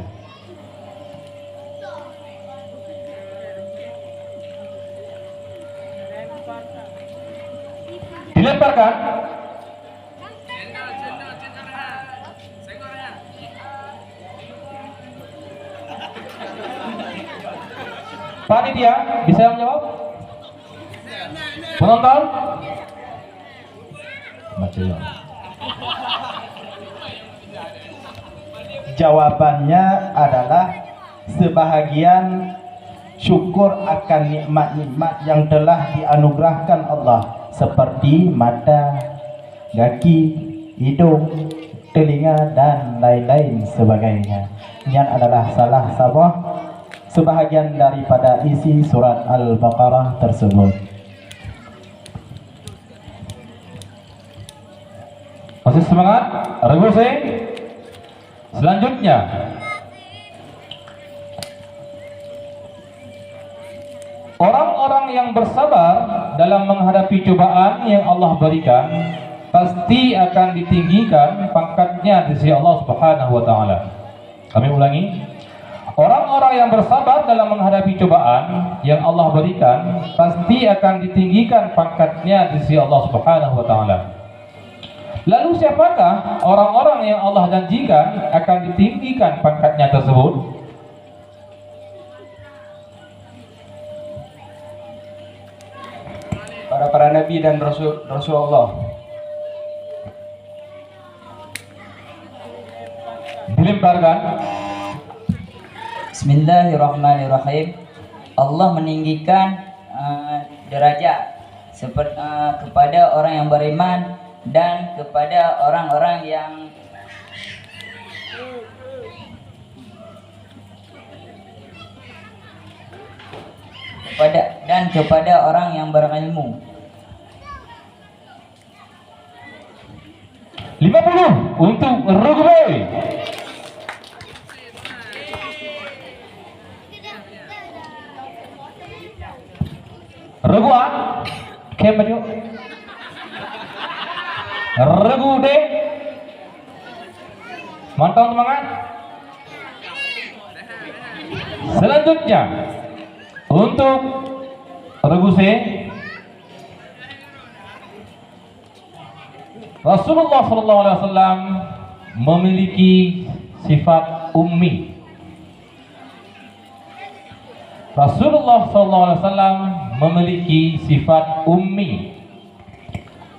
Speaker 5: Dilemparkan. Panitia bisa menjawab? Penonton? Baca ya.
Speaker 6: Jawabannya adalah sebahagian syukur akan nikmat-nikmat yang telah dianugerahkan Allah, seperti mata, kaki, hidung, telinga dan lain-lain sebagainya. Ini adalah salah sebuah sebahagian daripada isi surat Al-Baqarah tersebut.
Speaker 5: Masih semangat? Regu saya. Selanjutnya, orang-orang yang bersabar dalam menghadapi cobaan yang Allah berikan pasti akan ditinggikan pangkatnya di sisi Allah Subhanahu wa taala. Kami ulangi. Orang-orang yang bersabar dalam menghadapi cobaan yang Allah berikan pasti akan ditinggikan pangkatnya di sisi Allah Subhanahu wa taala. Lalu siapakah orang-orang yang Allah janjikan akan ditinggikan pangkatnya tersebut?
Speaker 2: Para nabi dan Rasulullah.
Speaker 5: Dilemparkan.
Speaker 3: Bismillahirrahmanirrahim. Allah meninggikan derajat kepada orang yang beriman dan kepada orang-orang yang kepada orang yang berilmu.
Speaker 5: 50 untuk Rugbe. Regu A, Kem baju. Regu D, mantap semangat. Selanjutnya untuk Regu C, Rasulullah SAW memiliki sifat ummi. Rasulullah SAW memiliki sifat ummi.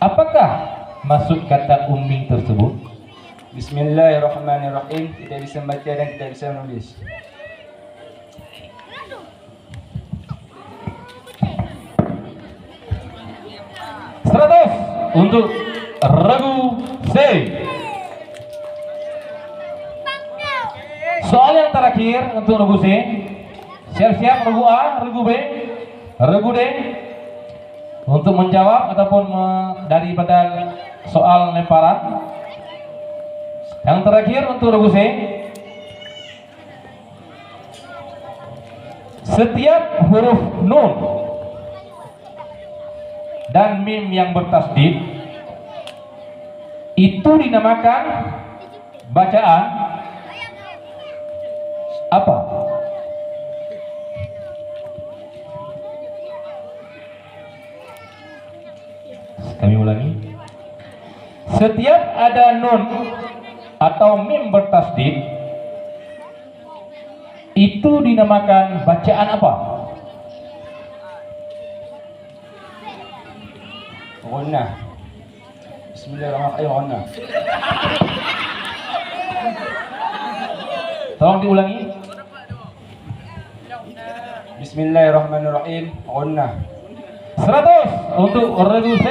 Speaker 5: Apakah maksud kata ummi tersebut?
Speaker 2: Bismillahirrahmanirrahim. Tidak bisa membaca dan tidak bisa menulis.
Speaker 5: Seratus untuk Regu C. Soal yang terakhir untuk Regu C. Siap-siap Regu A, Regu B, Regu D untuk menjawab ataupun daripada soal lemparan. Yang terakhir untuk Regu C. Setiap huruf nun dan mim yang bertasdid itu dinamakan bacaan apa? Kami ulangi. Setiap ada nun atau mim bertasdid itu dinamakan bacaan apa?
Speaker 2: Ghunnah. Bismillahirrahmanirrahim. Ghunnah.
Speaker 5: Tolong diulangi.
Speaker 2: Bismillahirrahmanirrahim. Gunnah.
Speaker 5: 100 untuk regu C.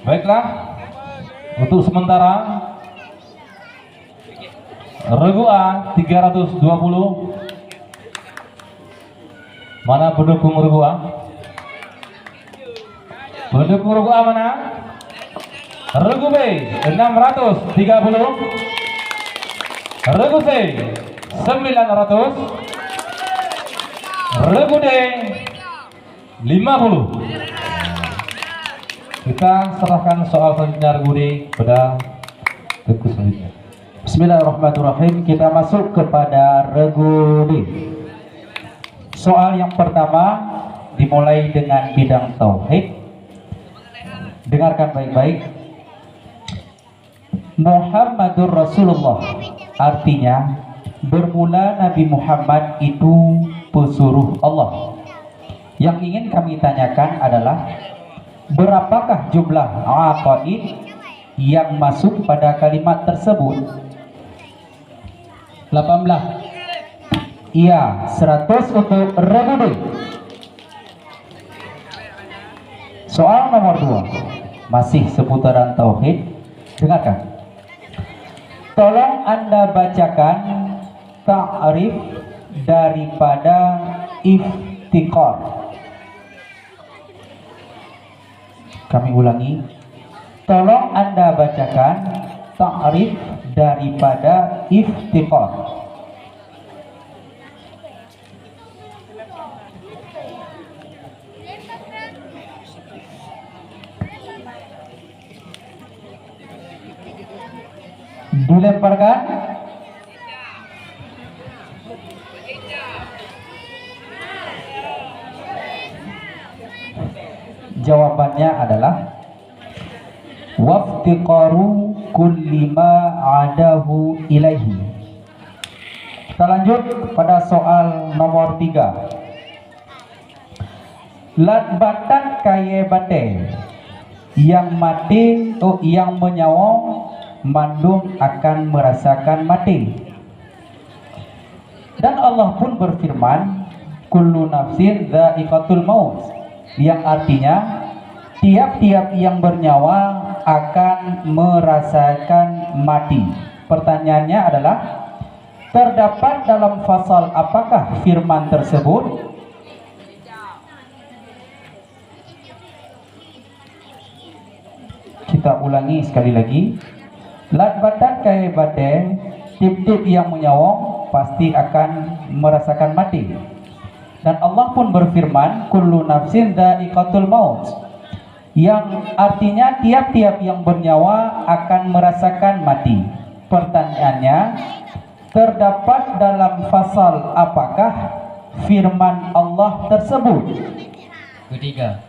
Speaker 5: Baiklah, untuk sementara regu A 320. Mana pendukung regu A? Pendukung regu A mana? Regu B 630. Regu C 900. Regu D 50. Kita serahkan soal selanjutnya regu D pada regu selanjutnya.
Speaker 1: Bismillahirrahmanirrahim. Kita masuk kepada regu D. Soal yang pertama dimulai dengan bidang tauhid. Dengarkan baik-baik. Muhammadur Rasulullah, artinya bermula Nabi Muhammad itu pesuruh Allah. Yang ingin kami tanyakan adalah berapakah jumlah aqaid yang masuk pada kalimat tersebut? 18. Iya, 100 untuk regu D. Soal nomor 2 masih seputaran tauhid. Dengarkan. Tolong Anda bacakan ta'rif daripada iftiqar. Kami ulangi. Tolong Anda bacakan ta'rif daripada iftiqar. Dilemparkan. Jawabannya adalah waftiqaru kulli ma adahu ilaihi. Kita lanjut pada soal nomor 3. Lat batat kaye bate yang mati yang menyawang mandung akan merasakan mati. Dan Allah pun berfirman, kullu nafsin dha'iqatul maut, yang artinya tiap-tiap yang bernyawa akan merasakan mati. Pertanyaannya adalah, terdapat dalam fasal apakah firman tersebut? Kita ulangi sekali lagi. Lat batat kaya bate, tip-tip yang menyawang pasti akan merasakan mati. Dan Allah pun berfirman, kullu nafsin dha'iqatul maut, yang artinya tiap-tiap yang bernyawa akan merasakan mati. Pertanyaannya, terdapat dalam fasal apakah firman Allah tersebut?
Speaker 3: Ketiga.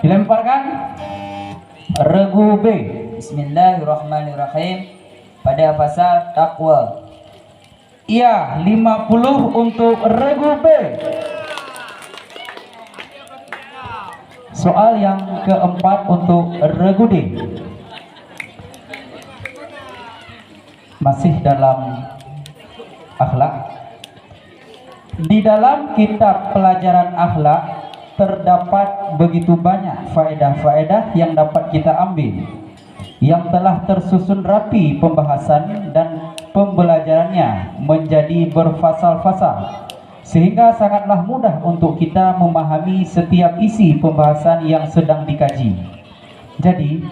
Speaker 1: Dilemparkan. Regu B.
Speaker 3: Bismillahirrahmanirrahim. Pada pasal takwa.
Speaker 1: Iya, 50 untuk regu B. Soal yang keempat untuk regu D. Masih dalam akhlak. Di dalam kitab pelajaran akhlak terdapat begitu banyak faedah-faedah yang dapat kita ambil, yang telah tersusun rapi pembahasan dan pembelajarannya menjadi berfasal-fasal, sehingga sangatlah mudah untuk kita memahami setiap isi pembahasan yang sedang dikaji. Jadi,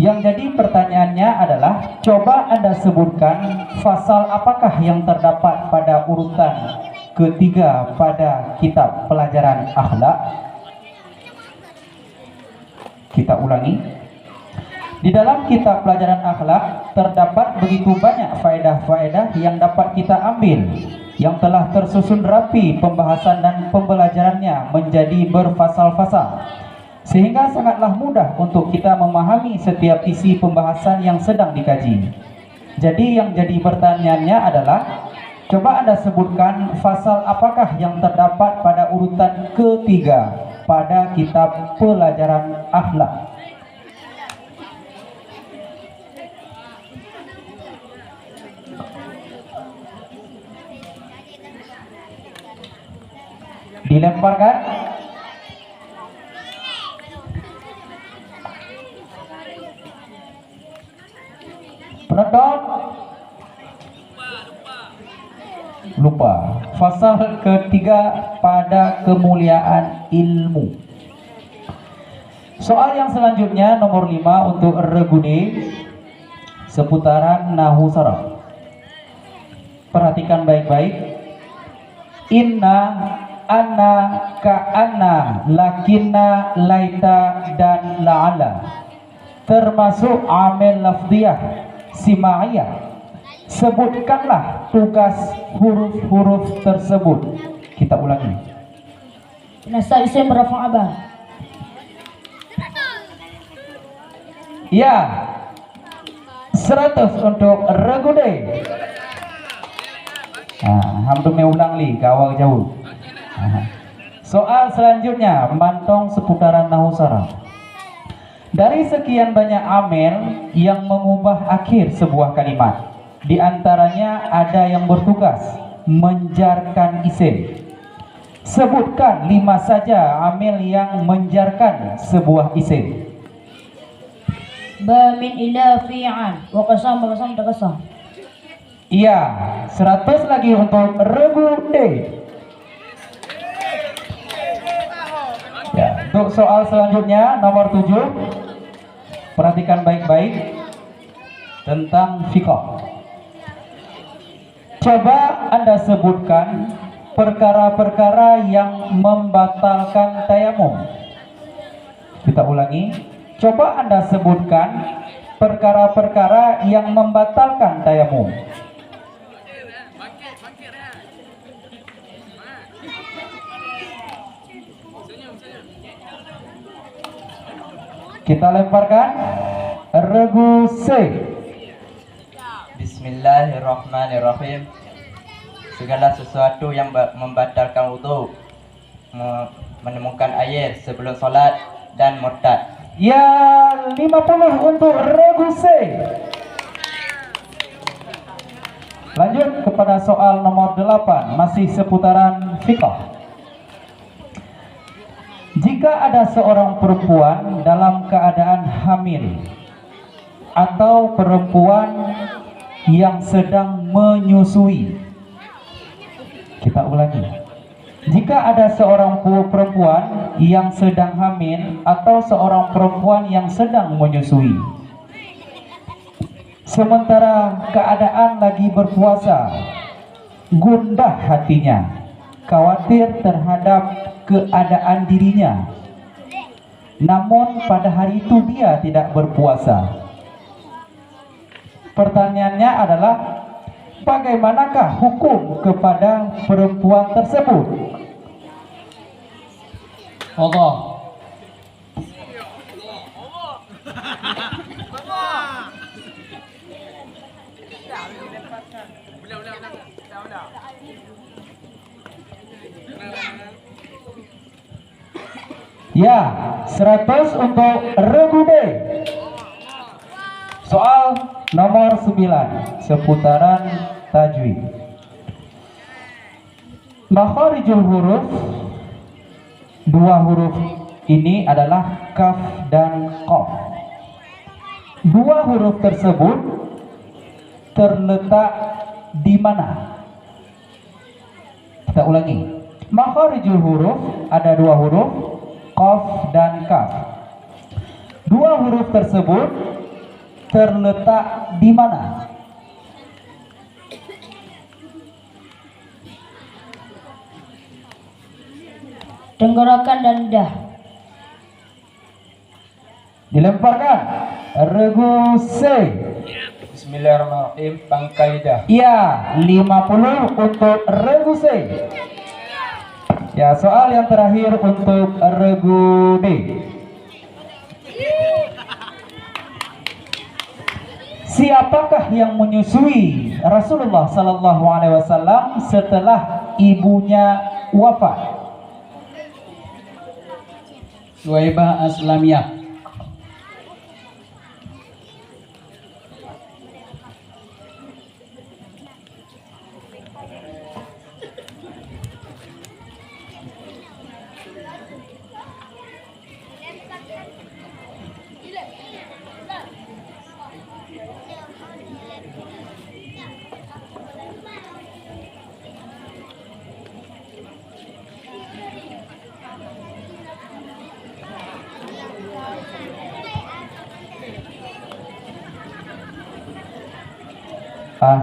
Speaker 1: yang jadi pertanyaannya adalah, coba Anda sebutkan fasal apakah yang terdapat pada urutan ketiga pada kitab pelajaran akhlak. Kita ulangi. Di dalam kitab pelajaran akhlak terdapat begitu banyak faedah-faedah yang dapat kita ambil, yang telah tersusun rapi pembahasan dan pembelajarannya menjadi berfasal-fasal, sehingga sangatlah mudah untuk kita memahami setiap isi pembahasan yang sedang dikaji. Jadi yang jadi pertanyaannya adalah, coba Anda sebutkan pasal apakah yang terdapat pada urutan ketiga pada kitab pelajaran akhlak. Dilemparkan. Penonton lupa. Pasal ketiga pada kemuliaan ilmu. Soal yang selanjutnya nomor 5 untuk Regude seputaran nahu saraf. Perhatikan baik-baik. Inna, anna, ka'anna, lakinna, laita, dan la'ala termasuk amil lafdiyah sima'iyah. Sebutkanlah tugas huruf-huruf tersebut. Kita ulangi.
Speaker 4: Nasab isim rafa' abah.
Speaker 1: Ya, 100 untuk Regude. Hamdum ulang li, kawal jauh. Soal selanjutnya, mantong seputaran nahu saraf. Dari sekian banyak amil yang mengubah akhir sebuah kalimat, di antaranya ada yang bertugas menjarkan isim. Sebutkan 5 saja amil yang menjarkan sebuah isim.
Speaker 4: Ba min ila fi'an wa qasam takasam.
Speaker 1: Iya, 100 lagi untuk Regude. Ya, untuk soal selanjutnya nomor 7. Perhatikan baik-baik tentang fiqh. Coba Anda sebutkan perkara-perkara yang membatalkan tayamum. Kita ulangi. Coba Anda sebutkan perkara-perkara yang membatalkan tayamum. Kita lemparkan. Regu C.
Speaker 2: Bismillahirrahmanirrahim. Segala sesuatu yang membatalkan wudu, menemukan air sebelum salat, dan murtad.
Speaker 1: Ya, 50 untuk Regu C. Lanjut kepada soal nomor 8, masih seputaran fiqh. Jika ada seorang perempuan dalam keadaan hamil atau perempuan yang sedang menyusui. Kita ulangi. Jika ada seorang perempuan yang sedang hamil atau seorang perempuan yang sedang menyusui, sementara keadaan lagi berpuasa, gundah hatinya, khawatir terhadap keadaan dirinya, namun pada hari itu dia tidak berpuasa. Pertanyaannya adalah, bagaimanakah hukum kepada perempuan tersebut?
Speaker 5: Allah.
Speaker 1: Ya, 100 untuk Regude. Soal nomor 9 seputaran tajwid. Makharijul huruf, 2 huruf ini adalah kaf dan qaf. 2 huruf tersebut terletak di mana? Kita ulangi. Makharijul huruf ada 2 huruf, qaf dan kaf. 2 huruf tersebut terletak di mana?
Speaker 4: Tenggorokan dan lidah.
Speaker 1: Dilemparkan. Regu C.
Speaker 2: Bismillahirrahmanirrahim. Pangkal lidah.
Speaker 1: Iya, 50 untuk Regu C. Ya, soal yang terakhir untuk Regu D. siapakah yang menyusui Rasulullah sallallahu alaihi wasallam setelah ibunya wafat?
Speaker 2: Suwaibah Aslamiyah.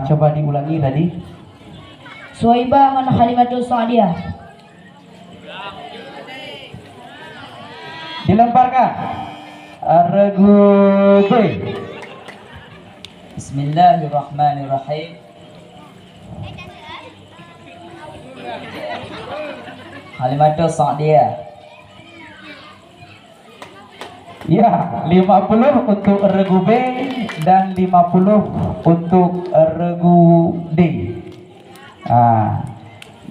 Speaker 1: Coba diulangi tadi.
Speaker 4: Suwaibah man Halimatul Sa'diyah.
Speaker 1: Dilemparkan. Regu B.
Speaker 3: Bismillahirrahmanirrahim. Halimatul Sa'diyah.
Speaker 1: Ya, 50 untuk regu B dan 50 untuk regu D.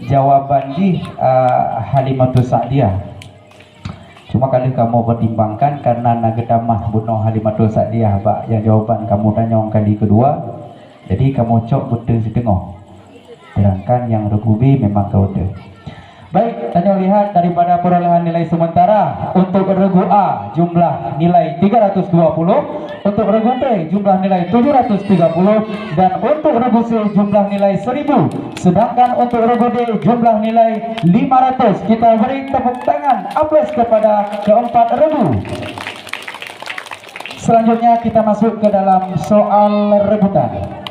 Speaker 1: Jawaban di Halimatus Sa'diyah. Cuma kalau kamu pertimbangkan karena nagedamah bunuh Halimatus Sa'diyah bak yang jawaban kamu tanya yang kali kedua, jadi kamu cok betul setengah. Sedangkan yang regu B memang kau betul. Baik, tanya lihat daripada perolehan nilai sementara. Untuk regu A jumlah nilai 320, untuk regu B jumlah nilai 730, dan untuk regu C jumlah nilai 1000. Sedangkan untuk regu D jumlah nilai 500. Kita beri tepuk tangan aplaus kepada keempat regu. Selanjutnya kita masuk ke dalam soal rebutan.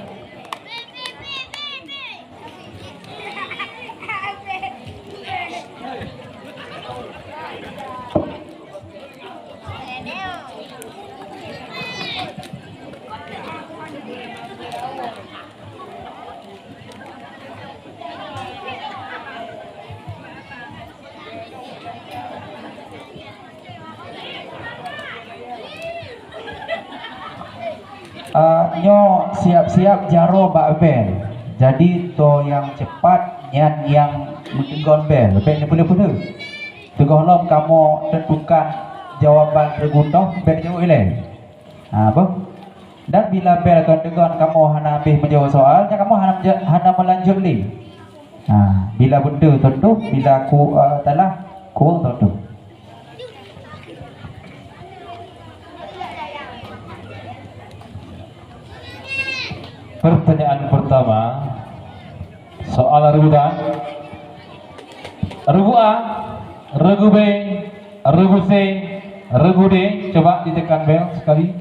Speaker 1: Nyo siap-siap jaro bak bel. Jadi to yang cepat nyan yang mentegon bel. Bel ni boleh-boleh. Tegoh nom kamu tentukan jawapan tergundoh bel jauh ile. Apa? Dan bila bel kan tegon kamu hana habis menjawab soalnya kamu hana melanjut li. Bila benda tentu bila ku talah ku tentu.
Speaker 5: Pertanyaan pertama, soal rebutan. Regu A, regu B, regu C, regu D. Coba ditekan bel sekali.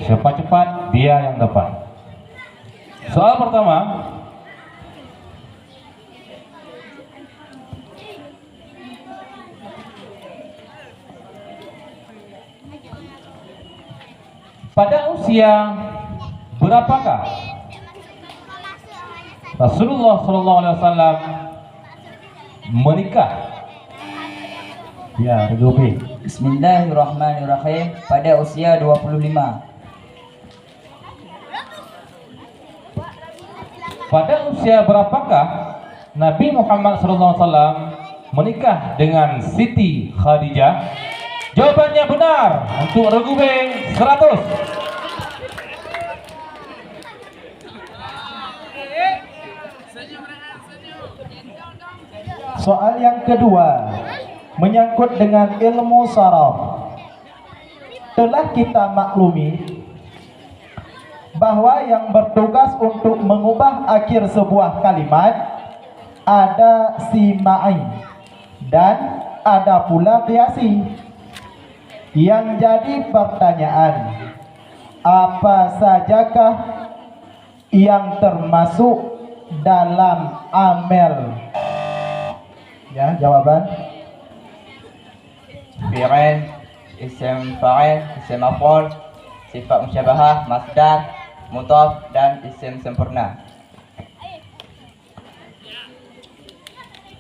Speaker 5: Cepat-cepat dia yang dapat. Soal pertama. Pada usia berapakah Rasulullah SAW menikah?
Speaker 6: Ya, regu B.
Speaker 3: Bismillahirrahmanirrahim. Pada usia 25.
Speaker 5: Pada usia berapakah Nabi Muhammad SAW menikah dengan Siti Khadijah? Jawabannya benar untuk regu B 100.
Speaker 6: Soal yang kedua menyangkut dengan ilmu saraf. Telah kita maklumi bahwa yang bertugas untuk mengubah akhir sebuah kalimat ada simai dan ada pula qiyasi. Yang jadi pertanyaan, apa sajakah yang termasuk dalam amel? Ya, jawaban.
Speaker 3: Fi'il, isim fa'il, isim maf'ul, sifat musyabahah, masdar, mudhaf, dan isim sempurna.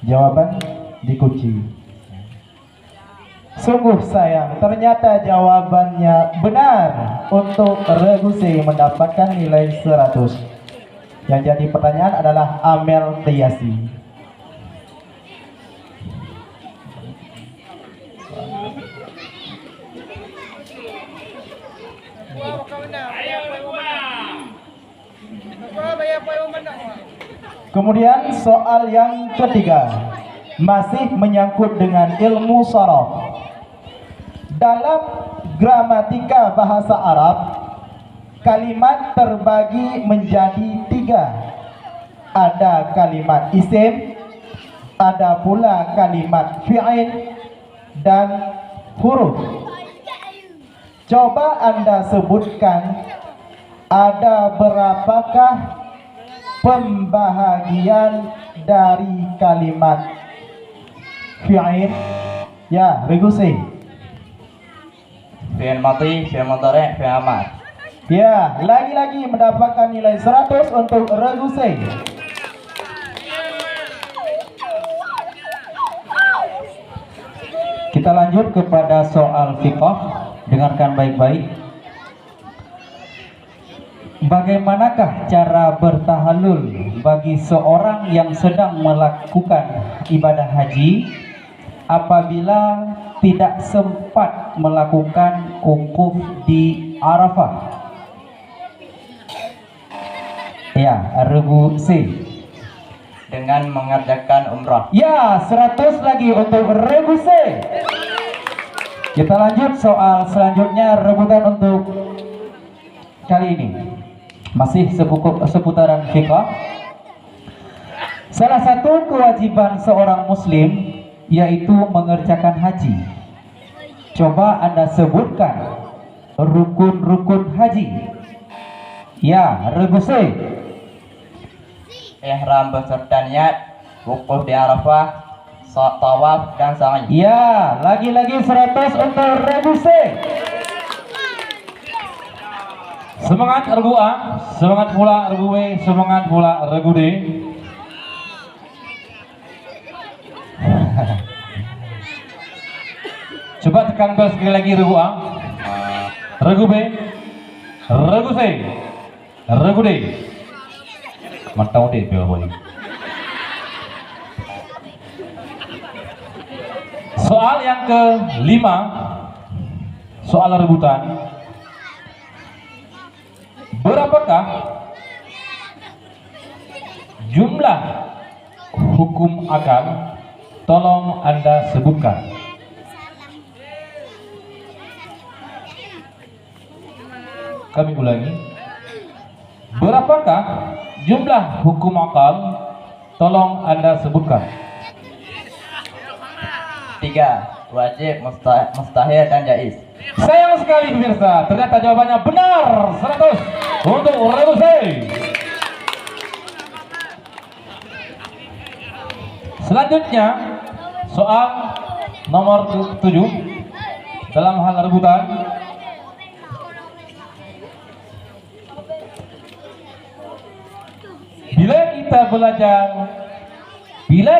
Speaker 6: Jawaban dikunci. Sungguh sayang, ternyata jawabannya benar. Untuk Regusi mendapatkan nilai 100. Yang jadi pertanyaan adalah Amel Tiasi. Kemudian soal yang ketiga masih menyangkut dengan ilmu sharaf. Dalam gramatika bahasa Arab, kalimat terbagi menjadi 3. Ada kalimat isim, ada pula kalimat fi'il dan huruf. Coba Anda sebutkan ada berapakah pembahagian dari kalimat fi'il? Ya, Regusi.
Speaker 3: Fi'il madhi, fi'il mudhari', fi'il amar.
Speaker 6: Ya, lagi-lagi mendapatkan nilai 100 untuk Regusi.
Speaker 1: Kita lanjut kepada soal fiqh. Dengarkan baik-baik. Bagaimanakah cara bertahalul bagi seorang yang sedang melakukan ibadah haji apabila tidak sempat melakukan wukuf di Arafah? Ya, Regusi.
Speaker 3: Dengan mengadakan umrah.
Speaker 1: Ya, 100 lagi untuk Regusi. Kita lanjut soal selanjutnya, rebutan untuk kali ini masih seputaran fiqh. Salah satu kewajiban seorang muslim yaitu mengerjakan haji. Coba Anda sebutkan rukun-rukun haji. Ya, Regusi.
Speaker 3: Ihram beserta niat, wukuf di Arafah, tawaf dan sa'i.
Speaker 1: Ya, lagi-lagi 100 untuk Regusi.
Speaker 5: Semangat Regu A, semangat pula Regu B, semangat pula Regu D. Coba tekan bel sekali lagi Regu A, Regu B, Regu C, Regu D. Mantau deh bel boleh. Soal yang ke-5, soal rebutan. Berapakah jumlah hukum akal? Tolong Anda sebutkan. Kami ulangi. Berapakah jumlah hukum akal? Tolong Anda sebutkan.
Speaker 3: 3. Wajib, mustahil dan jaiz.
Speaker 5: Sayang sekali pemirsa, ternyata jawabannya benar. 100 untuk Regusi. Selanjutnya soal nomor 7 dalam hal rebutan. Bila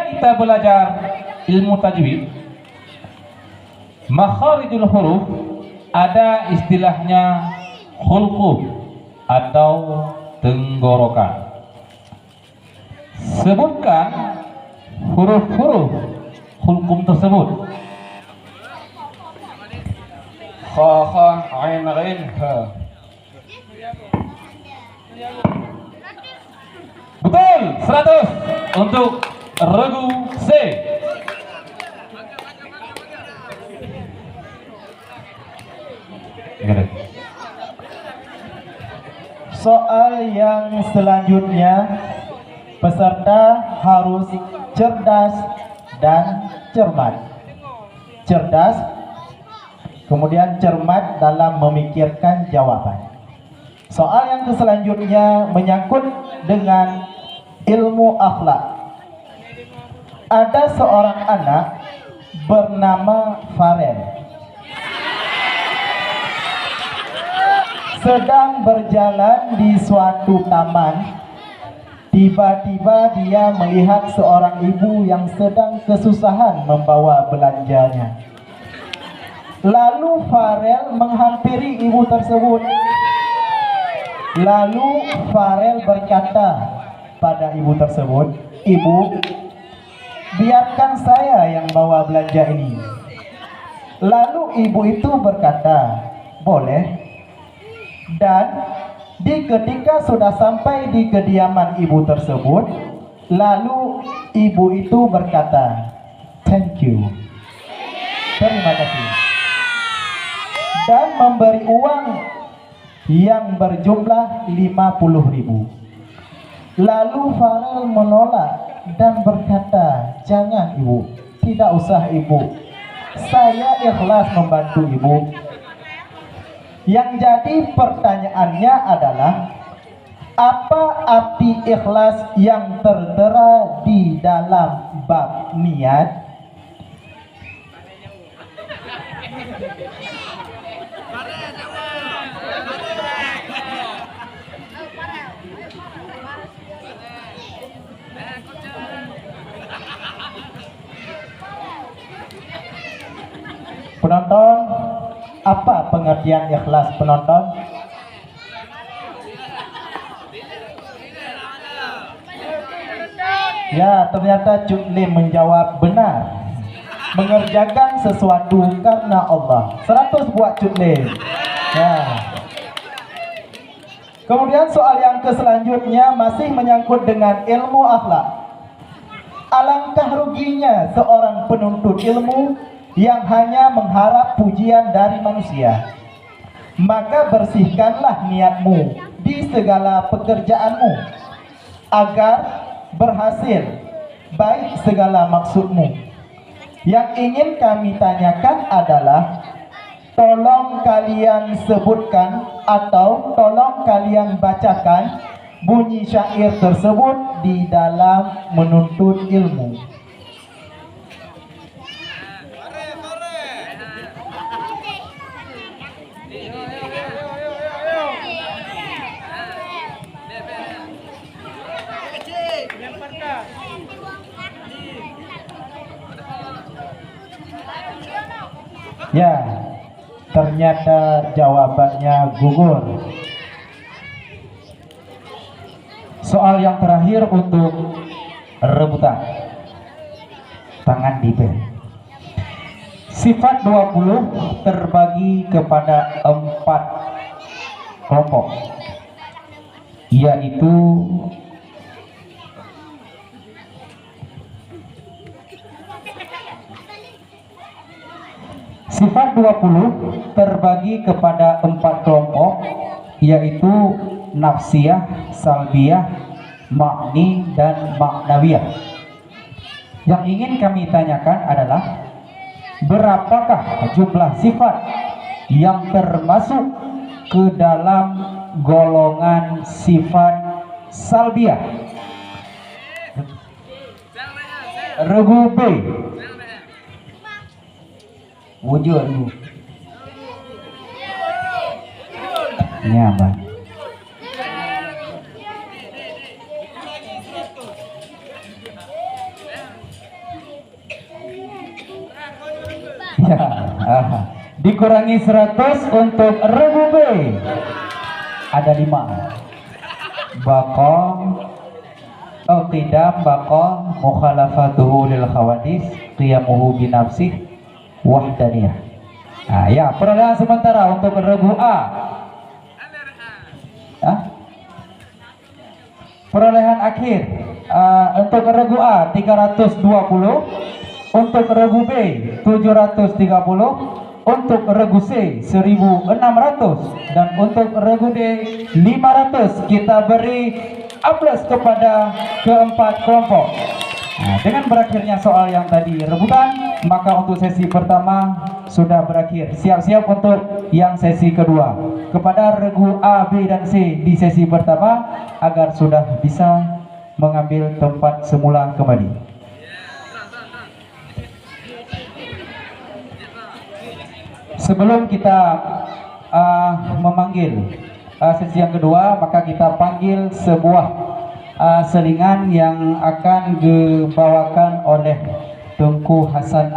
Speaker 5: kita belajar ilmu tajwid, makharijul huruf, ada istilahnya khulqum atau tenggorokan. Sebutkan huruf-huruf khulqum tersebut.
Speaker 3: Kha, kha, ain, ghain, ha.
Speaker 5: Betul, 100 untuk Regu C.
Speaker 6: Soal yang selanjutnya, peserta harus cerdas dan cermat. Cerdas, kemudian cermat dalam memikirkan jawaban. Soal yang selanjutnya menyangkut dengan ilmu akhlak. Ada seorang anak bernama Farel sedang berjalan di suatu taman. Tiba-tiba dia melihat seorang ibu yang sedang kesusahan membawa belanjanya. Lalu Farel menghampiri ibu tersebut. Lalu Farel berkata pada ibu tersebut, "Ibu, biarkan saya yang bawa belanja ini." Lalu ibu itu berkata, "Boleh." Dan ketika sudah sampai di kediaman ibu tersebut, lalu ibu itu berkata, "Thank you." Terima kasih. Dan memberi uang yang berjumlah 50.000. Lalu Farel menolak dan berkata, "Jangan ibu, tidak usah ibu. Saya ikhlas membantu ibu." Yang jadi pertanyaannya adalah, apa arti ikhlas yang tertera di dalam bab niat? Penonton, apa pengertian ikhlas penonton? Ya, ternyata Cuk Lim menjawab benar. Mengerjakan sesuatu karena Allah. 100 buat Cuk Lim. Ya. Kemudian soal yang selanjutnya masih menyangkut dengan ilmu akhlak. Alangkah ruginya seorang penuntut ilmu yang hanya mengharap pujian dari manusia. Maka bersihkanlah niatmu di segala pekerjaanmu agar berhasil baik segala maksudmu. Yang ingin kami tanyakan adalah, tolong kalian sebutkan atau tolong kalian bacakan bunyi syair tersebut di dalam menuntut ilmu. Ya, ternyata jawabannya gugur. Soal yang terakhir untuk rebutan. Tangan di bel. Sifat 20 terbagi kepada 4 kelompok, yaitu sifat 20 terbagi kepada 4 kelompok, yaitu nafsiyah, salbiyah, makni, dan maknawiyah. Yang ingin kami tanyakan adalah, berapakah jumlah sifat yang termasuk ke dalam golongan sifat salbiyah? Regu B. Wujud lu. Ini apa? Ya, dikurangi 100 untuk regu B. Ada 5. Baqah, tidak baqah, mukhalafatuhu lil khawadis, qiyamuhu binafsih, wahdaniyah. Nah, ya, perolehan sementara untuk regu A. Perolehan akhir untuk regu A 320, untuk regu B 730, untuk regu C 1600, dan untuk regu D 500. Kita beri aplaus kepada keempat kelompok. Nah, dengan berakhirnya soal yang tadi rebutan, maka untuk sesi pertama sudah berakhir. Siap-siap untuk yang sesi kedua. Kepada regu A, B, dan C di sesi pertama, agar sudah bisa mengambil tempat semula kembali. Sebelum kita memanggil sesi yang kedua, maka kita panggil sebuah selingan yang akan dibawakan oleh Tengku Hasan